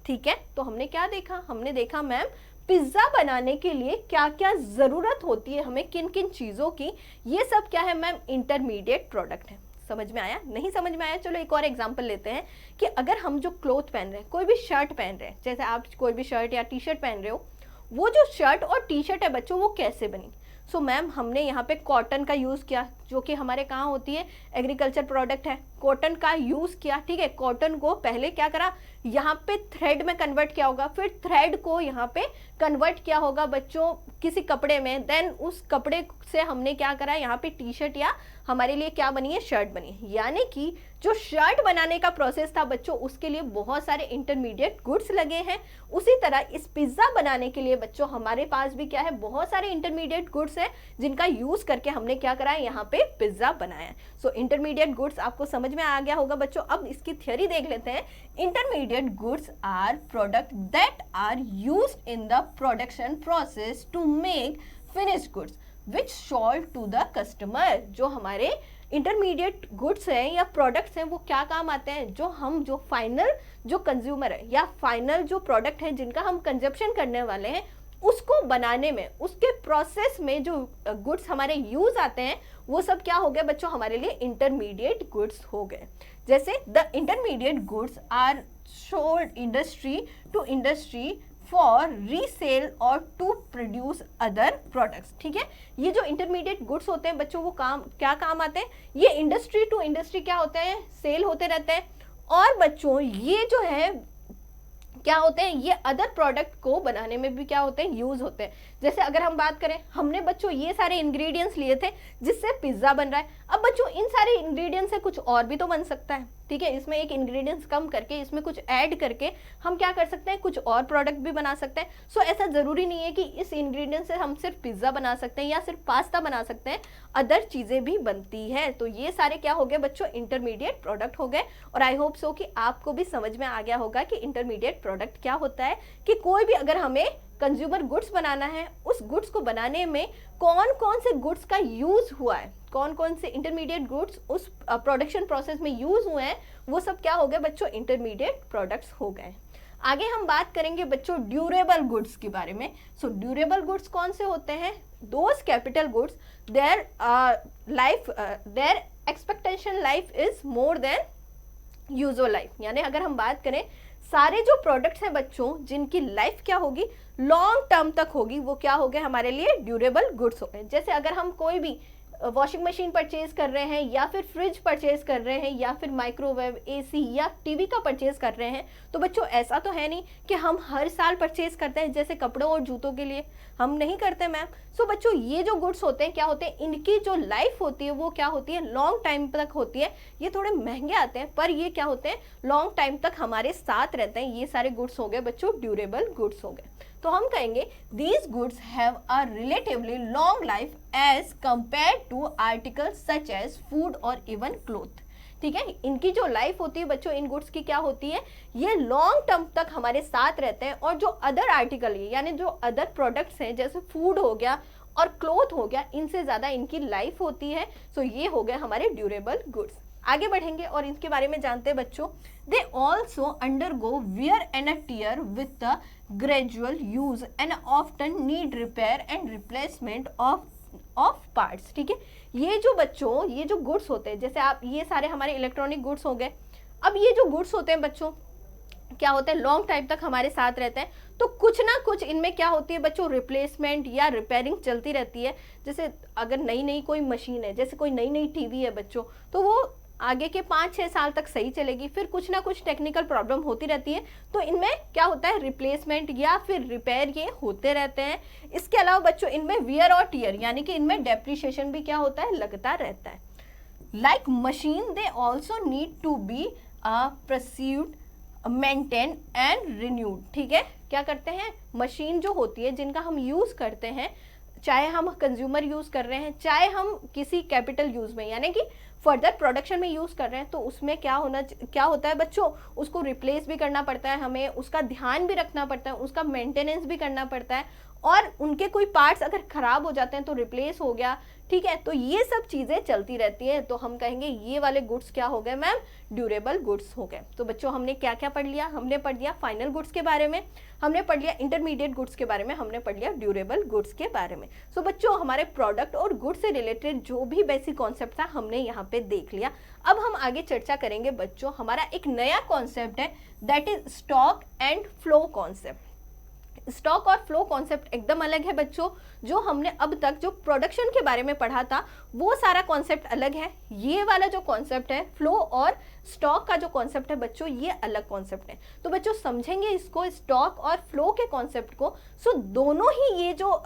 ठीक है, तो हमने क्या देखा, हमने देखा मैम पिज्जा बनाने के लिए क्या क्या जरूरत होती है हमें, किन किन चीजों की, ये सब क्या है मैम, इंटरमीडिएट प्रोडक्ट है। समझ में आया? नहीं समझ में आया? चलो एक और एग्जांपल लेते हैं कि अगर हम जो क्लोथ पहन रहे हैं, कोई भी शर्ट पहन रहे हैं, जैसे आप कोई भी शर्ट या टी शर्ट पहन रहे हो, वो जो शर्ट और टी शर्ट है बच्चों वो कैसे बनी। सो मैम हमने यहाँ पे कॉटन का यूज़ किया, जो कि हमारे कहाँ होती है, एग्रीकल्चर प्रोडक्ट है, कॉटन का यूज़ किया। ठीक है, कॉटन को पहले क्या करा, यहाँ पे थ्रेड में कन्वर्ट किया होगा, फिर थ्रेड को यहाँ पे कन्वर्ट किया होगा बच्चों किसी कपड़े में, देन उस कपड़े से हमने क्या करा, यहाँ पे टी शर्ट या हमारे लिए क्या बनी है, शर्ट बनी है। यानी कि जो शर्ट बनाने का प्रोसेस था बच्चों, उसके लिए बहुत सारे इंटरमीडिएट गुड्स लगे हैं। उसी तरह इस पिज्जा बनाने के लिए बच्चों हमारे पास भी क्या है, बहुत सारे इंटरमीडिएट गुड्स हैं जिनका यूज करके हमने क्या करा है, यहाँ पे पिज्जा बनाया। सो इंटरमीडिएट गुड्स आपको समझ में आ गया होगा बच्चों। अब इसकी थ्योरी देख लेते हैं। Intermediate goods are product that are used in the production process to make finished goods which sold to the customer. जो हमारे इंटरमीडिएट गुड्स हैं या प्रोडक्ट्स हैं वो क्या काम आते हैं, जो फाइनल जो कंज्यूमर है या फाइनल जो प्रोडक्ट है जिनका हम कंजप्शन करने वाले हैं, उसको बनाने में, उसके प्रोसेस में जो गुड्स हमारे यूज आते हैं, वो सब क्या हो गए बच्चों, हमारे लिए इंटरमीडिएट गुड्स हो गए। जैसे the intermediate goods are sold industry to industry for resale और टू प्रोड्यूस अदर प्रोडक्ट्स। ठीक है, ये जो इंटरमीडिएट गुड्स होते हैं बच्चों, वो क्या काम आते हैं, ये इंडस्ट्री टू इंडस्ट्री क्या होते हैं, सेल होते रहते हैं। और बच्चों ये जो है क्या होते हैं, ये अदर प्रोडक्ट को बनाने में भी क्या होते हैं, यूज होते हैं। जैसे अगर हम बात करें, हमने बच्चों ये सारे इंग्रेडिएंट्स लिए थे जिससे पिज्जा बन रहा है। अब बच्चों इन सारे इंग्रेडिएंट्स से कुछ और भी तो बन सकता है। ठीक है, इसमें एक इंग्रेडिएंट्स कम करके इसमें कुछ ऐड करके हम क्या कर सकते हैं, कुछ और प्रोडक्ट भी बना सकते हैं। सो ऐसा जरूरी नहीं है कि इस इंग्रेडिएंट से हम सिर्फ पिज्जा बना सकते हैं या सिर्फ पास्ता बना सकते हैं, अदर चीजें भी बनती है। तो ये सारे क्या हो गए बच्चों, इंटरमीडिएट प्रोडक्ट हो गए। और आई होप सो कि आपको भी समझ में आ गया होगा कि इंटरमीडिएट प्रोडक्ट क्या होता है, कि कोई भी अगर हमें कंज्यूमर गुड्स बनाना है, उस गुड्स को बनाने में कौन कौन से गुड्स का यूज हुआ है, कौन कौन से इंटरमीडिएट गुड्स उस प्रोडक्शन प्रोसेस में यूज हुए हैं, वो सब क्या हो गए बच्चों, इंटरमीडिएट प्रोडक्ट्स हो गए। आगे हम बात करेंगे बच्चों ड्यूरेबल गुड्स के बारे में। सो ड्यूरेबल गुड्स कौन से होते हैं, those capital goods their expectation life is more than usual life. यानी अगर हम बात करें, सारे जो प्रोडक्ट्स हैं बच्चों जिनकी लाइफ क्या होगी, लॉन्ग टर्म तक होगी, वो क्या हो गए हमारे लिए, ड्यूरेबल गुड्स हो गए। जैसे अगर हम कोई भी वॉशिंग मशीन परचेज कर रहे हैं या फिर फ्रिज परचेज कर रहे हैं या फिर माइक्रोवेव, एसी या टीवी का परचेज कर रहे हैं, तो बच्चों ऐसा तो है नहीं कि हम हर साल परचेज करते हैं, जैसे कपड़ों और जूतों के लिए हम नहीं करते मैम। सो बच्चों ये जो गुड्स होते हैं क्या होते हैं, इनकी जो लाइफ होती है वो क्या होती है, लॉन्ग टाइम तक होती है। ये थोड़े महंगे आते हैं पर ये क्या होते हैं, लॉन्ग टाइम तक हमारे साथ रहते हैं। ये सारे गुड्स हो गए बच्चों ड्यूरेबल गुड्स हो गए। तो हम कहेंगे these goods have a relatively long life as compare to articles such as food और इवन क्लोथ। ठीक है, इनकी जो लाइफ होती है बच्चों, इन गुड्स की क्या होती है, ये लॉन्ग टर्म तक हमारे साथ रहते हैं। और जो अदर आर्टिकल है, यानी जो अदर प्रोडक्ट्स हैं, जैसे फूड हो गया और क्लोथ हो गया, इनसे ज्यादा इनकी लाइफ होती है। सो ये हो गए हमारे ड्यूरेबल गुड्स। आगे बढ़ेंगे और इनके बारे में जानते हैं बच्चों। They also undergo wear and tear with the gradual use and often need repair and replacement of parts. ठीक है, ये जो बच्चों, ये जो गुड्स होते हैं, जैसे आप ये सारे हमारे इलेक्ट्रॉनिक गुड्स हो गए। अब ये जो गुड्स होते हैं बच्चों क्या होते हैं, लॉन्ग टाइम तक हमारे साथ रहते हैं। तो कुछ ना कुछ इनमें क्या होती है बच्चों, रिप्लेसमेंट या रिपेयरिंग चलती रहती है। जैसे अगर नई नई कोई मशीन है, जैसे कोई नई नई टीवी है बच्चों, तो वो आगे के 5-6 साल तक सही चलेगी, फिर कुछ ना कुछ टेक्निकल प्रॉब्लम होती रहती है। तो इनमें क्या होता है, रिप्लेसमेंट या फिर रिपेयर ये होते रहते हैं। इसके अलावा बच्चों इनमें वियर और टियर, यानी कि इनमें डेप्रिसिएशन भी क्या होता है, लगता रहता है। Like machine they also need to be pursued, maintain and renewed. ठीक है, क्या करते हैं, मशीन जो होती है जिनका हम यूज करते हैं, चाहे हम कंज्यूमर यूज कर रहे हैं, चाहे हम किसी कैपिटल यूज में, यानी कि फर्दर प्रोडक्शन में यूज़ कर रहे हैं तो उसमें क्या होता है बच्चों, उसको रिप्लेस भी करना पड़ता है, हमें उसका ध्यान भी रखना पड़ता है, उसका मेंटेनेंस भी करना पड़ता है, और उनके कोई पार्ट्स अगर खराब हो जाते हैं तो रिप्लेस हो गया, ठीक है। तो ये सब चीज़ें चलती रहती हैं, तो हम कहेंगे ये वाले गुड्स क्या हो गए मैम, ड्यूरेबल गुड्स हो गए। तो बच्चों हमने क्या क्या पढ़ लिया, हमने पढ़ लिया फाइनल गुड्स के बारे में, हमने पढ़ लिया इंटरमीडिएट गुड्स के बारे में, हमने पढ़ लिया ड्यूरेबल गुड्स के बारे में। सो बच्चों हमारे प्रोडक्ट और गुड्स से रिलेटेड जो भी बेसिक कॉन्सेप्ट था हमने यहाँ पे देख लिया। अब हम आगे चर्चा करेंगे बच्चों, हमारा एक नया कॉन्सेप्ट है, that is stock and flow concept. Stock और फ्लो कॉन्सेप्ट एकदम अलग है बच्चों, जो हमने अब तक जो प्रोडक्शन के बारे में पढ़ा था वो सारा कॉन्सेप्ट अलग है। ये वाला जो कॉन्सेप्ट है फ्लो और स्टॉक का जो कॉन्सेप्ट है बच्चों, ये अलग कॉन्सेप्ट है। तो बच्चों समझेंगे इसको, स्टॉक और फ्लो के कॉन्सेप्ट को। सो दोनों ही ये जो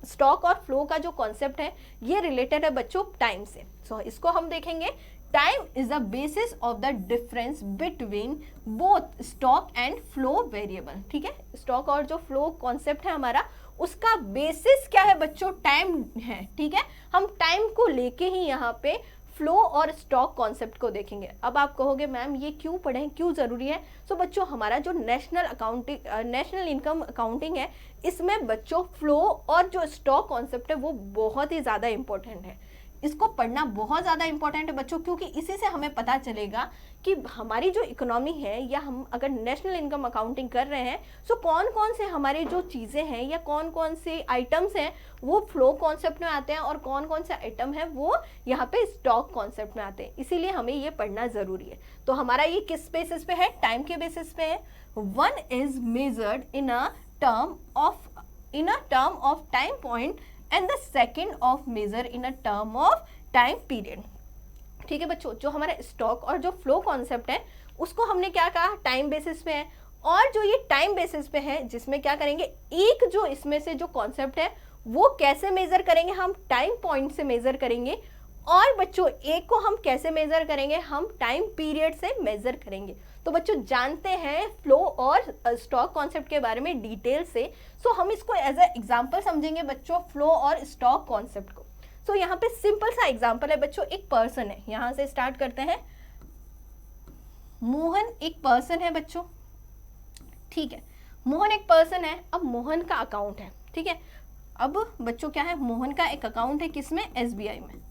स्टॉक और फ्लो का जो कॉन्सेप्ट है ये रिलेटेड है बच्चों टाइम से। सो इसको हम देखेंगे, time is the basis of the difference between both stock and flow variable, ठीक है। स्टॉक और जो फ्लो कॉन्सेप्ट है हमारा, उसका बेसिस क्या है बच्चों, टाइम है, ठीक है। हम टाइम को लेके ही यहाँ पे फ्लो और स्टॉक कॉन्सेप्ट को देखेंगे। अब आप कहोगे मैम ये क्यों पढ़ें, क्यों जरूरी है। सो बच्चों हमारा जो नेशनल इनकम अकाउंटिंग है, इसमें बच्चों फ्लो और जो स्टॉक कॉन्सेप्ट है वो बहुत ही ज्यादा इंपॉर्टेंट है। इसको पढ़ना बहुत ज़्यादा इंपॉर्टेंट है बच्चों, क्योंकि इसी से हमें पता चलेगा कि हमारी जो इकोनॉमी है, या हम अगर नेशनल इनकम अकाउंटिंग कर रहे हैं, सो कौन कौन से हमारे जो चीज़ें हैं या कौन कौन से आइटम्स हैं वो फ्लो कॉन्सेप्ट में आते हैं, और कौन कौन से आइटम है वो यहाँ पे स्टॉक कॉन्सेप्ट में आते हैं। इसीलिए हमें ये पढ़ना ज़रूरी है। तो हमारा ये किस बेसिस पे है, टाइम के बेसिस पे है। One is measured in a term of time point and the second of measure in a term of time period, ठीक है बच्चों। जो हमारा स्टॉक और जो फ्लो कॉन्सेप्ट है उसको हमने क्या कहा, टाइम बेसिस पे है। और जो ये टाइम बेसिस पे है, जिसमें क्या करेंगे, एक जो इसमें से जो कॉन्सेप्ट है वो कैसे मेजर करेंगे, हम टाइम पॉइंट से मेजर करेंगे। और बच्चों एक को हम कैसे मेजर करेंगे, हम टाइम पीरियड से मेजर करेंगे। तो बच्चों जानते हैं फ्लो और स्टॉक कॉन्सेप्ट के बारे में डिटेल से। सो हम इसको एज ए एग्जांपल समझेंगे बच्चों, फ्लो और स्टॉक कॉन्सेप्ट को। सो यहाँ पे सिंपल सा एग्जांपल है बच्चों, एक पर्सन है, यहाँ से स्टार्ट करते हैं। मोहन एक पर्सन है बच्चों, ठीक है। मोहन एक पर्सन है, अब मोहन का अकाउंट है, ठीक है। अब बच्चों क्या है, मोहन का एक अकाउंट है, किसमें, SBI में।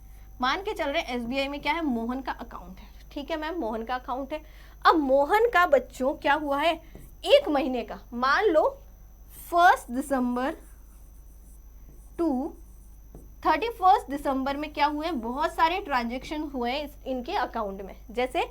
मान के चल रहे हैं SBI में क्या है, मोहन का अकाउंट है, ठीक है मैम, मोहन का अकाउंट है। अब मोहन का बच्चों क्या हुआ है, एक महीने का, मान लो 1 दिसंबर टू 31 दिसंबर में क्या हुए, बहुत सारे ट्रांजेक्शन हुए इनके अकाउंट में। जैसे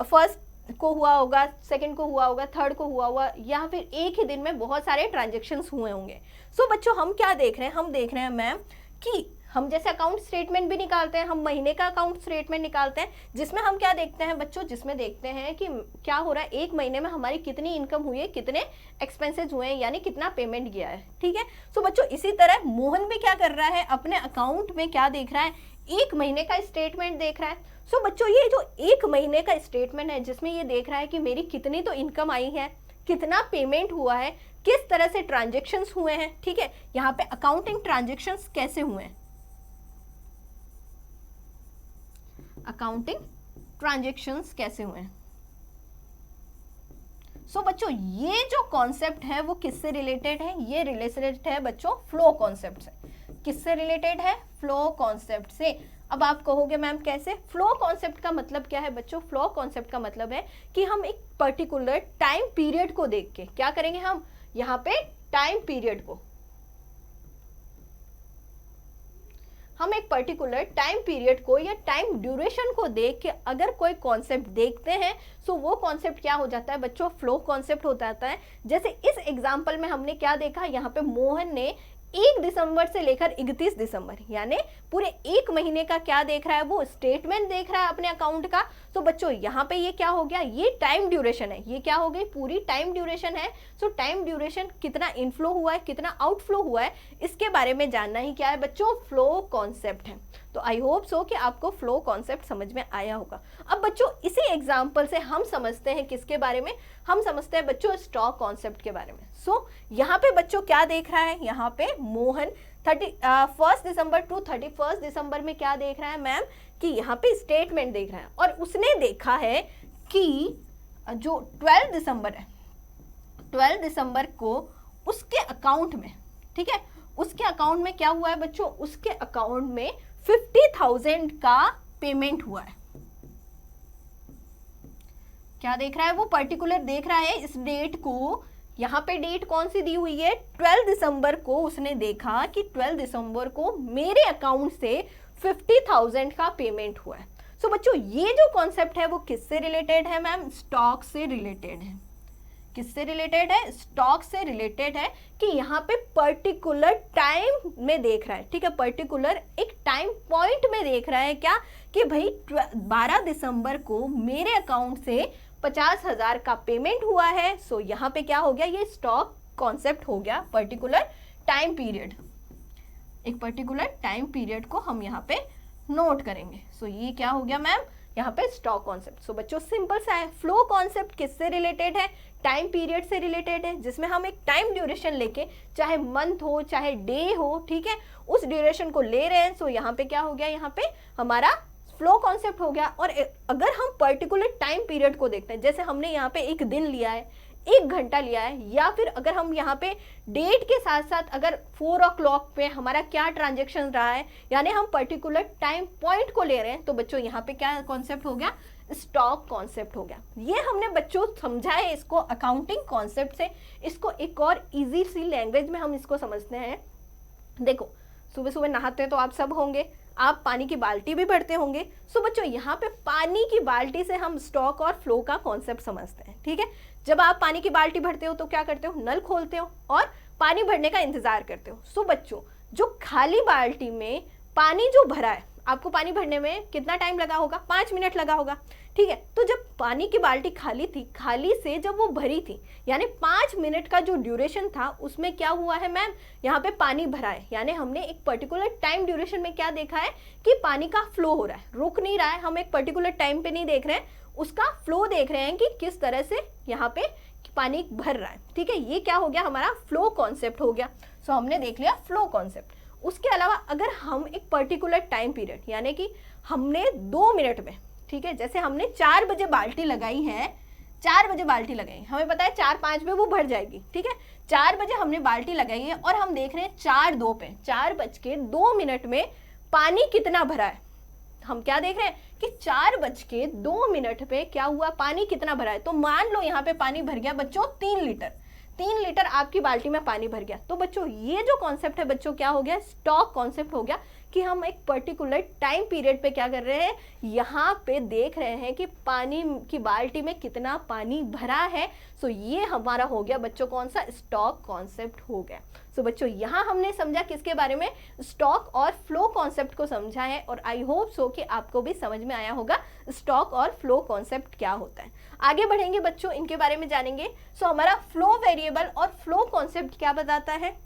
फर्स्ट को हुआ होगा, सेकंड को हुआ होगा, थर्ड को हुआ होगा, या फिर एक ही दिन में बहुत सारे ट्रांजेक्शन्स हुए होंगे। सो बच्चों हम क्या देख रहे हैं, हम देख रहे हैं मैम कि हम जैसे अकाउंट स्टेटमेंट भी निकालते हैं, हम महीने का अकाउंट स्टेटमेंट निकालते हैं, जिसमें हम क्या देखते हैं बच्चों, जिसमें देखते हैं कि क्या हो रहा है, एक महीने में हमारी कितनी इनकम हुई है, कितने एक्सपेंसेस हुए हैं, यानी कितना पेमेंट गया है, ठीक है। सो बच्चों इसी तरह मोहन भी क्या कर रहा है, अपने अकाउंट में क्या देख रहा है, एक महीने का स्टेटमेंट देख रहा है। सो बच्चों ये जो एक महीने का स्टेटमेंट है, जिसमें ये देख रहा है कि मेरी कितनी तो इनकम आई है, कितना पेमेंट हुआ है, किस तरह से ट्रांजेक्शन्स हुए हैं, ठीक है। यहाँ पे अकाउंटिंग ट्रांजेक्शन्स कैसे हुए हैं, अकाउंटिंग ट्रांजेक्शन्स कैसे हुए हैं। सो बच्चों ये जो कॉन्सेप्ट है वो किससे रिलेटेड है, ये रिलेटेड है बच्चों फ्लो कॉन्सेप्ट से। किससे रिलेटेड है, फ्लो कॉन्सेप्ट से। अब आप कहोगे मैम कैसे, फ्लो कॉन्सेप्ट का मतलब क्या है बच्चों, फ्लो कॉन्सेप्ट का मतलब है कि हम एक पर्टिकुलर टाइम पीरियड को देख के क्या करेंगे, हम यहाँ पे टाइम पीरियड को, हम एक पर्टिकुलर टाइम पीरियड को या टाइम ड्यूरेशन को देख के अगर कोई कॉन्सेप्ट देखते हैं, सो वो कॉन्सेप्ट क्या हो जाता है बच्चों, फ्लो कॉन्सेप्ट हो जाता है। जैसे इस एग्जांपल में हमने क्या देखा, यहाँ पे मोहन ने 1 दिसंबर से लेकर 31 दिसंबर यानी पूरे एक महीने का क्या देख रहा है, वो स्टेटमेंट देख रहा है अपने अकाउंट का। तो बच्चों यहाँ पे ये क्या हो गया, ये टाइम ड्यूरेशन है, ये क्या हो गई, पूरी टाइम ड्यूरेशन है। सो टाइम ड्यूरेशन कितना इनफ्लो हुआ है, कितना आउटफ्लो हुआ है, इसके बारे में जानना ही क्या है बच्चों, फ्लो कॉन्सेप्ट है। तो आई होप सो कि आपको फ्लो कॉन्सेप्ट समझ में आया होगा। अब बच्चों इसी एग्जाम्पल से हम समझते हैं किसके बारे में, हम समझते हैं बच्चों स्टॉक कॉन्सेप्ट के बारे में। सो यहाँ पे बच्चों क्या देख रहा है, यहाँ पे मोहन 1 दिसंबर टू 31 दिसंबर में क्या देख रहा है मैम, कि यहाँ पे स्टेटमेंट देख रहा है, और उसने देखा है कि जो 12 दिसंबर है, 12 दिसंबर को उसके अकाउंट में, ठीक है, उसके अकाउंट में क्या हुआ है बच्चों, उसके अकाउंट में 50,000 का पेमेंट हुआ है। क्या देख रहा है, वो पर्टिकुलर देख रहा है इस डेट को, यहाँ पे डेट कौन सी दी हुई है, 12 दिसंबर को उसने देखा कि 12 दिसंबर को मेरे अकाउंट से 50,000 का पेमेंट हुआ है। सो बच्चों ये जो कॉन्सेप्ट है वो किससे रिलेटेड है मैम, स्टॉक से रिलेटेड है। किससे रिलेटेड है, स्टॉक से रिलेटेड है, कि यहाँ पे पर्टिकुलर टाइम में देख रहा है, ठीक है, पर्टिकुलर एक टाइम पॉइंट में देख रहा है क्या, कि भाई 12 दिसंबर को मेरे अकाउंट से 50,000 का पेमेंट हुआ है। सो यहाँ पे क्या हो गया, ये स्टॉक कॉन्सेप्ट हो गया, पर्टिकुलर टाइम पीरियड, एक पर्टिकुलर टाइम पीरियड को हम यहाँ पे नोट करेंगे। सो ये क्या हो गया मैम, यहाँ पे स्टॉक कॉन्सेप्ट। सो बच्चों सिंपल सा है, फ्लो कॉन्सेप्ट किससे रिलेटेड है, टाइम पीरियड से रिलेटेड है, जिसमें हम एक टाइम ड्यूरेशन लेके, चाहे मंथ हो चाहे डे हो, ठीक है, उस ड्यूरेशन को ले रहे हैं। सो यहाँ पे क्या हो गया, यहाँ पे हमारा फ्लो कॉन्सेप्ट हो गया। और अगर हम पर्टिकुलर टाइम पीरियड को देखते हैं, जैसे हमने यहाँ पे एक दिन लिया है, 1 घंटा लिया है, या फिर अगर हम यहाँ पे डेट के साथ साथ अगर 4 o'clock पे हमारा क्या ट्रांजेक्शन रहा है, यानी हम पर्टिकुलर टाइम पॉइंट को ले रहे हैं, तो बच्चों यहाँ पे क्या कॉन्सेप्ट हो गया, स्टॉक कॉन्सेप्ट हो गया। ये हमने बच्चों समझा है इसको अकाउंटिंग कॉन्सेप्ट से। इसको एक और इजी सी लैंग्वेज में हम इसको समझते हैं। देखो सुबह सुबह नहाते तो आप सब होंगे, आप पानी की बाल्टी भी भरते होंगे। सो बच्चों यहाँ पे पानी की बाल्टी से हम स्टॉक और फ्लो का कॉन्सेप्ट समझते हैं, ठीक है। जब आप पानी की बाल्टी भरते हो तो क्या करते हो, नल खोलते हो और पानी भरने का इंतजार करते हो। सो बच्चों जो खाली बाल्टी में पानी जो भरा है, आपको पानी भरने में कितना टाइम लगा होगा, 5 मिनट लगा होगा, ठीक है। तो जब पानी की बाल्टी खाली थी, खाली से जब वो भरी थी, यानी 5 मिनट का जो ड्यूरेशन था उसमें क्या हुआ है मैम, यहाँ पे पानी भरा है, यानी हमने एक पर्टिकुलर टाइम ड्यूरेशन में क्या देखा है कि पानी का फ्लो हो रहा है, रुक नहीं रहा है। हम एक पर्टिकुलर टाइम पे नहीं देख रहे हैं, उसका फ्लो देख रहे हैं कि किस तरह से यहाँ पे पानी भर रहा है, ठीक है। ये क्या हो गया, हमारा फ्लो कॉन्सेप्ट हो गया। सो हमने देख लिया फ्लो कॉन्सेप्ट। उसके अलावा अगर हम एक पर्टिकुलर टाइम पीरियड, यानी कि हमने 2 मिनट में, ठीक है, जैसे हमने 4 बजे बाल्टी लगाई है, 4 बजे बाल्टी लगाई, हमें पता है 4-5 में वो भर जाएगी, ठीक है। 4 बजे हमने बाल्टी लगाई है और हम देख रहे हैं 4:02 पे, 4:02 में पानी कितना भरा है। हम क्या देख रहे हैं कि 4:02 पे क्या हुआ, पानी कितना भरा है। तो मान लो यहाँ पे पानी भर गया बच्चों 3 लीटर, 3 लीटर आपकी बाल्टी में पानी भर गया। तो बच्चों ये जो कॉन्सेप्ट है बच्चों क्या हो गया, स्टॉक कॉन्सेप्ट हो गया, कि हम एक पर्टिकुलर टाइम पीरियड पे क्या कर रहे हैं, यहाँ पे देख रहे हैं कि पानी की बाल्टी में कितना पानी भरा है। सो ये हमारा हो गया बच्चों कौन सा, स्टॉक कॉन्सेप्ट हो गया। सो बच्चों यहाँ हमने समझा किसके बारे में, स्टॉक और फ्लो कॉन्सेप्ट को समझा है, और आई होप सो कि आपको भी समझ में आया होगा स्टॉक और फ्लो कॉन्सेप्ट क्या होता है। आगे बढ़ेंगे बच्चों, इनके बारे में जानेंगे। सो हमारा फ्लो वेरिएबल और फ्लो कॉन्सेप्ट क्या बताता है,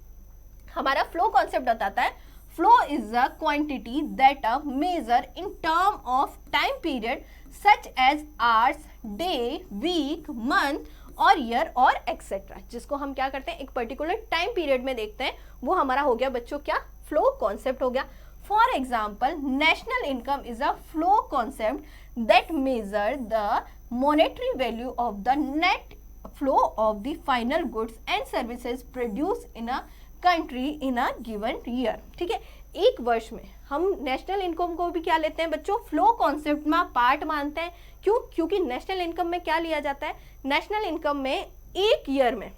हमारा फ्लो कॉन्सेप्ट बताता है flow is a quantity that a measure in term of time period such as hours, day, week, month और ईयर और एक्सेट्रा, जिसको हम क्या करते हैं एक पर्टिकुलर टाइम पीरियड में देखते हैं, वो हमारा हो गया बच्चों क्या, फ्लो कॉन्सेप्ट हो गया। For example national income is a flow concept that measure the monetary value of the net flow of the final goods and services produce in a country in a given year, ठीक है। एक वर्ष में हम नेशनल इनकम को भी क्या लेते हैं बच्चों, फ्लो कॉन्सेप्ट में पार्ट मानते हैं। क्यों, क्योंकि नेशनल इनकम में क्या लिया जाता है, नेशनल इनकम में एक ईयर में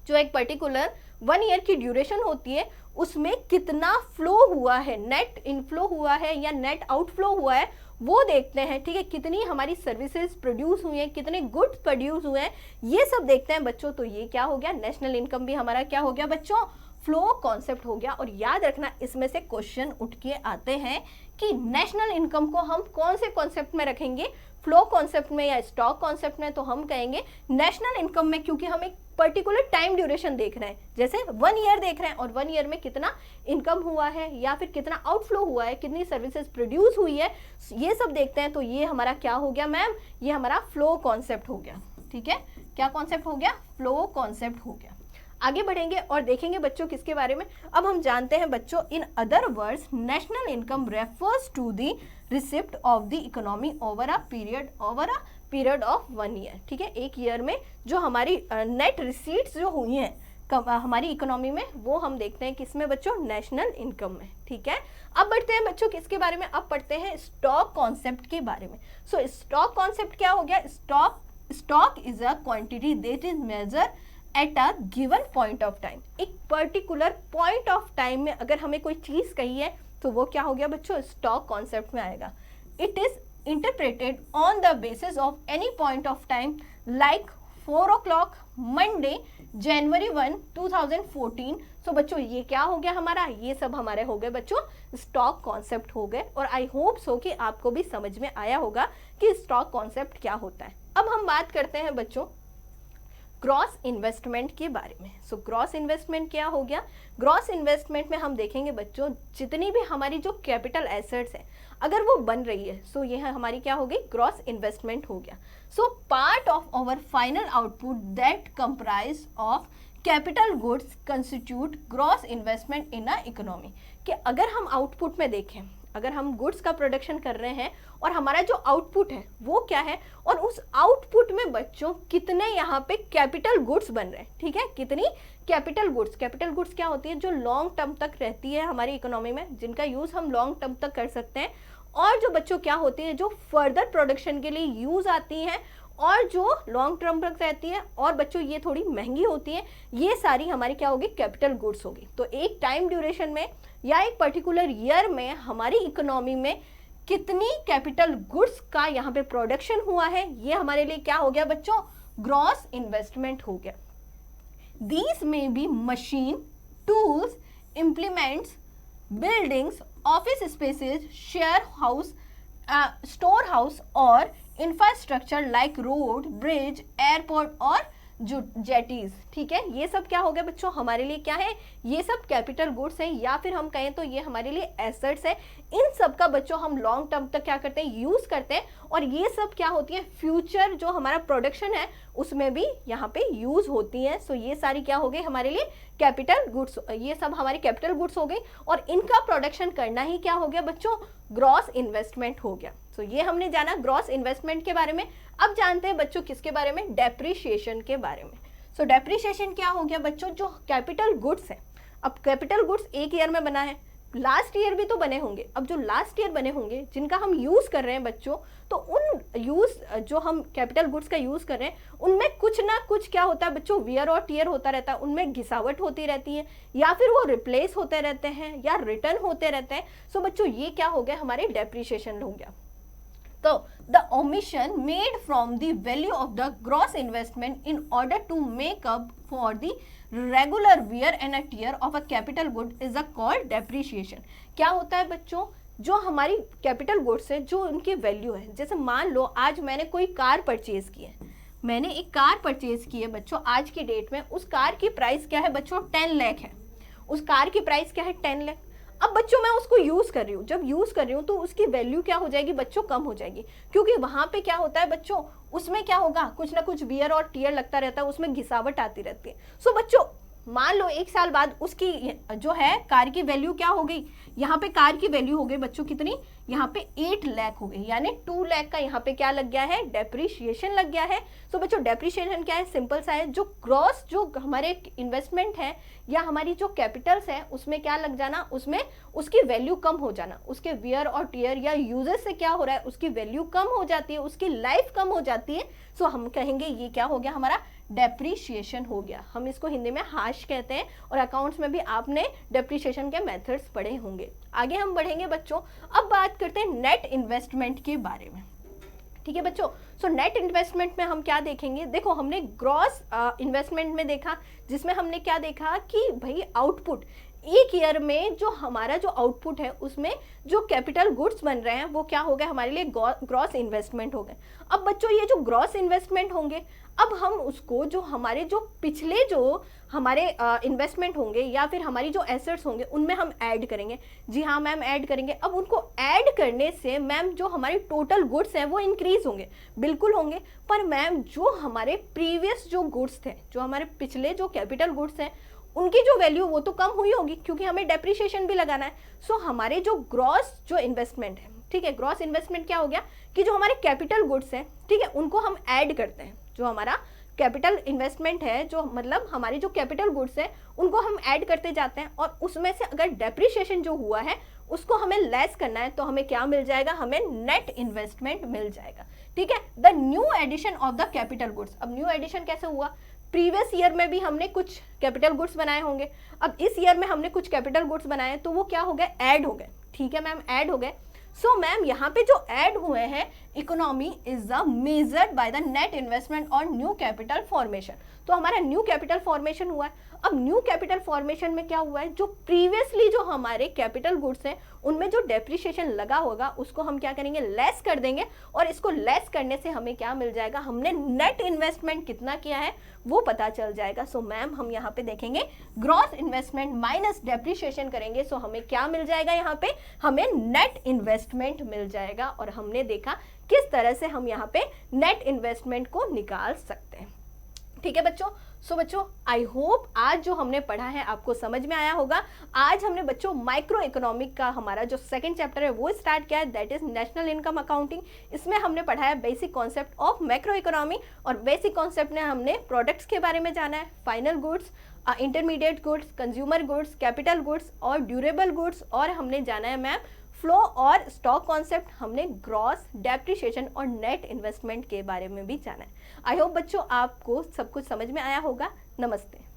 जो एक पर्टिकुलर 1 ईयर की ड्यूरेशन होती है उसमें कितना फ्लो हुआ है, नेट इनफ्लो हुआ है या नेट आउटफ्लो हुआ है, वो देखते हैं, ठीक है। कितनी हमारी सर्विसेज प्रोड्यूस हुई हैं, कितने गुड्स प्रोड्यूस हुए हैं, ये सब देखते हैं बच्चों। तो ये क्या हो गया, नेशनल इनकम भी हमारा क्या हो गया बच्चों, फ्लो कॉन्सेप्ट हो गया। और याद रखना इसमें से क्वेश्चन उठ के आते हैं कि नेशनल इनकम को हम कौन से कॉन्सेप्ट में रखेंगे, फ्लो कॉन्सेप्ट में या स्टॉक कॉन्सेप्ट में। तो हम कहेंगे नेशनल इनकम में, क्योंकि हम एक पर्टिकुलर टाइम ड्यूरेशन देख रहे हैं, जैसे 1 ईयर देख रहे हैं और 1 ईयर में कितना इनकम हुआ है या फिर कितना आउटफ्लो हुआ है, कितनी सर्विसेज प्रोड्यूस हुई है, ये सब देखते हैं। तो ये हमारा क्या हो गया मैम, ये हमारा फ्लो कॉन्सेप्ट हो गया। ठीक है, क्या कॉन्सेप्ट हो गया, फ्लो कॉन्सेप्ट हो गया। आगे बढ़ेंगे और देखेंगे बच्चों किसके बारे में। अब हम जानते हैं बच्चों, in other words national income refers to the receipt of the economy over a period of 1 year. ठीक है, 1 ईयर में जो हमारी नेट रिसीट्स जो हुई हैं हमारी इकोनॉमी में, वो हम देखते हैं किसमें बच्चों, नेशनल इनकम में। ठीक है, अब बढ़ते हैं बच्चों किसके बारे में, अब पढ़ते हैं स्टॉक कॉन्सेप्ट के बारे में। सो स्टॉक कॉन्सेप्ट क्या हो गया, stock is a quantity that is measure at a given point of time. एक पर्टिकुलर पॉइंट ऑफ टाइम में अगर हमें कोई चीज कही है तो वो क्या हो गया बच्चों, स्टॉक कॉन्सेप्ट में आएगा। It is interpreted on the basis of any point of time like 4 o'clock Monday January 1 2014। so बच्चों ये क्या हो गया हमारा, ये सब हमारे हो गए बच्चों स्टॉक कॉन्सेप्ट हो गए। और आई होप सो कि आपको भी समझ में आया होगा कि स्टॉक कॉन्सेप्ट क्या होता है। अब हम बात करते हैं बच्चों ग्रॉस इन्वेस्टमेंट के बारे में। सो ग्रॉस इन्वेस्टमेंट क्या हो गया, ग्रॉस इन्वेस्टमेंट में हम देखेंगे बच्चों जितनी भी हमारी जो कैपिटल एसेट्स है अगर वो बन रही है, सो ये हमारी क्या हो गई, ग्रॉस इन्वेस्टमेंट हो गया। So part of our final output that comprise of capital goods constitute gross investment in a economy. कि अगर हम आउटपुट में देखें, अगर हम गुड्स का प्रोडक्शन कर रहे हैं और हमारा जो आउटपुट है वो क्या है, और उस आउटपुट में बच्चों कितने यहाँ पे कैपिटल गुड्स बन रहे हैं। ठीक है, कितनी कैपिटल गुड्स क्या होती है, जो लॉन्ग टर्म तक रहती है हमारी इकोनॉमी में, जिनका यूज हम लॉन्ग टर्म तक कर सकते हैं, और जो बच्चों क्या होती है जो फर्दर प्रोडक्शन के लिए यूज आती हैं और जो लॉन्ग टर्म तक रहती है, और बच्चों ये थोड़ी महंगी होती है, ये सारी हमारी क्या होगी, कैपिटल गुड्स होगी। तो एक टाइम ड्यूरेशन में या एक पर्टिकुलर ईयर में हमारी इकोनॉमी में कितनी कैपिटल गुड्स का यहाँ पे प्रोडक्शन हुआ है, ये हमारे लिए क्या हो गया बच्चों, ग्रॉस इन्वेस्टमेंट हो गया। These may be machine, tools, implements, buildings, office spaces, share house, store house और infrastructure like road, bridge, airport और जेटीज। ठीक है, ये सब क्या हो गया बच्चों, हमारे लिए क्या है, ये सब कैपिटल गुड्स हैं, या फिर हम कहें तो ये हमारे लिए एसेट्स है। इन सब का बच्चों हम लॉन्ग टर्म तक क्या करते हैं, यूज करते हैं, और ये सब क्या होती है, फ्यूचर जो हमारा प्रोडक्शन है उसमें भी यहाँ पे यूज होती है। सो ये सारी क्या हो गई हमारे लिए कैपिटल गुड्स, ये सब हमारी कैपिटल गुड्स हो गई, और इनका प्रोडक्शन करना ही क्या हो गया बच्चों, ग्रॉस इन्वेस्टमेंट हो गया। सो ये हमने जाना ग्रॉस इन्वेस्टमेंट के बारे में। अब जानते हैं बच्चों किसके बारे में, डेप्रिसिएशन के बारे में। सो डेप्रिसिएशन क्या हो गया बच्चों, जो कैपिटल गुड्स है, अब कैपिटल गुड्स एक ईयर में बना है, लास्ट ईयर भी तो बने होंगे, अब जो लास्ट ईयर बने होंगे जिनका हम यूज कर रहे हैं बच्चों, तो उन यूज जो हम कैपिटल गुड्स का यूज कर रहे हैं उनमें कुछ ना कुछ क्या होता है बच्चों, वियर और टीयर होता रहता है, उनमें घिसावट होती रहती है, या फिर वो रिप्लेस होते रहते हैं या रिटर्न होते रहते हैं। सो बच्चों ये क्या हो गया, हमारे डेप्रिसिएशन हो गया। तो the omission made from the value of the gross investment in order to make up for the regular wear and tear of a capital good is a called depreciation। क्या होता है बच्चों, जो हमारी कैपिटल गुड्स है, जो उनकी वैल्यू है, जैसे मान लो आज मैंने कोई कार परचेज की है, मैंने एक कार परचेज की है बच्चों, आज की डेट में उस कार की प्राइस क्या है बच्चों, 10 लाख है। उस कार की प्राइस क्या है, 10 लाख। अब बच्चों मैं उसको यूज कर रही हूँ, जब यूज कर रही हूँ तो उसकी वैल्यू क्या हो जाएगी बच्चों, कम हो जाएगी, क्योंकि वहां पे क्या होता है बच्चों, उसमें क्या होगा, कुछ ना कुछ वियर और टीयर लगता रहता है, उसमें घिसावट आती रहती है। सो बच्चों मान लो 1 साल बाद उसकी जो है कार की वैल्यू क्या हो गई, यहाँ पे कार की वैल्यू हो गई बच्चों कितनी, यहाँ पे 8 लाख हो गई, यानी 2 लाख का यहाँ पे क्या लग गया है, डेप्रिसिएशन लग गया है। सो बच्चों डेप्रिसिएशन क्या है, सिंपल सा है, जो ग्रॉस जो हमारे इन्वेस्टमेंट है या हमारी जो कैपिटल्स है उसमें क्या लग जाना, उसमें उसकी वैल्यू कम हो जाना, उसके वियर और टीयर या यूजेस से क्या हो रहा है, उसकी वैल्यू कम हो जाती है, उसकी लाइफ कम हो जाती है। सो हम कहेंगे ये क्या हो गया, हमारा डेप्रिसिएशन हो गया। हम इसको हिंदी में हाश कहते हैं, और अकाउंट्स में भी आपने डेप्रिसिएशन के मेथड्स पढ़े होंगे। आगे हम बढ़ेंगे बच्चों, अब बात करते हैं नेट इन्वेस्टमेंट के बारे में। ठीक है बच्चों, सो नेट इन्वेस्टमेंट में हम क्या देखेंगे, देखो हमने ग्रॉस इन्वेस्टमेंट में देखा, जिसमें हमने क्या देखा कि भाई आउटपुट, एक ईयर में जो हमारा जो आउटपुट है उसमें जो कैपिटल गुड्स बन रहे हैं वो क्या हो गए हमारे लिए ग्रॉस इन्वेस्टमेंट हो गए। अब बच्चों ये जो ग्रॉस इन्वेस्टमेंट होंगे, अब हम उसको जो हमारे जो पिछले जो हमारे इन्वेस्टमेंट होंगे या फिर हमारी जो एसेट्स होंगे उनमें हम ऐड करेंगे। जी हाँ मैम, ऐड करेंगे। अब उनको ऐड करने से मैम जो हमारे टोटल गुड्स हैं वो इंक्रीज होंगे, बिल्कुल होंगे। पर मैम जो हमारे प्रीवियस जो गुड्स थे, जो हमारे पिछले जो कैपिटल गुड्स हैं, उनकी जो वैल्यू वो तो कम हुई होगी, क्योंकि हमें डेप्रिसिएशन भी लगाना है। सो हमारे जो ग्रॉस जो इन्वेस्टमेंट है, ठीक है, ग्रॉस इन्वेस्टमेंट क्या हो गया कि जो हमारे कैपिटल गुड्स हैं, ठीक है, उनको हम ऐड करते हैं। जो हमारा कैपिटल इन्वेस्टमेंट है, जो मतलब हमारी जो कैपिटल गुड्स है, उनको हम ऐड करते जाते हैं, और उसमें से अगर डेप्रिसिएशन जो हुआ है उसको हमें लेस करना है, तो हमें क्या मिल जाएगा, हमें नेट इन्वेस्टमेंट मिल जाएगा। ठीक है, the new addition of the capital goods. अब न्यू एडिशन कैसे हुआ, प्रीवियस ईयर में भी हमने कुछ कैपिटल गुड्स बनाए होंगे, अब इस ईयर में हमने कुछ कैपिटल गुड्स बनाए, तो वो क्या हो गए, ऐड हो गए। ठीक है मैम, ऐड हो गए। सो मैम यहाँ पे जो ऐड हुए हैं, economy is measured by the net investment और न्यू कैपिटल फॉर्मेशन। तो हमारा न्यू कैपिटल फॉर्मेशन हुआ है। अब न्यू कैपिटल फॉर्मेशन में क्या हुआ है, जो प्रीवियसली जो हमारे कैपिटल गुड्स हैं उनमें जो डेप्रिसिएशन लगा होगा उसको हम क्या करेंगे, लेस कर देंगे, और इसको लेस करने से हमें क्या मिल जाएगा, हमने नेट इन्वेस्टमेंट कितना किया है वो पता चल जाएगा। सो मैम हम यहाँ पे देखेंगे ग्रॉस इन्वेस्टमेंट माइनस डेप्रिसिएशन करेंगे, सो हमें क्या मिल जाएगा, यहाँ पे हमें नेट इन्वेस्टमेंट मिल जाएगा। और हमने देखा किस तरह से हम यहाँ पे नेट इन्वेस्टमेंट को निकाल सकते हैं। ठीक है बच्चों। सो बच्चों आई होप आज जो हमने पढ़ा है आपको समझ में आया होगा। आज हमने बच्चों माइक्रो इकोनॉमिक का हमारा जो सेकंड चैप्टर है वो स्टार्ट किया है, that is national income accounting. इसमें हमने पढ़ा है basic concept of macro economy, और बेसिक कॉन्सेप्ट में हमने प्रोडक्ट्स के बारे में जाना है, final goods, intermediate goods, consumer goods, capital goods और ड्यूरेबल गुड्स, और हमने जाना है मैम फ्लो और स्टॉक कॉन्सेप्ट, हमने ग्रॉस, डेप्रिसिएशन और नेट इन्वेस्टमेंट के बारे में भी जाना है। आई होप बच्चों आपको सब कुछ समझ में आया होगा। नमस्ते।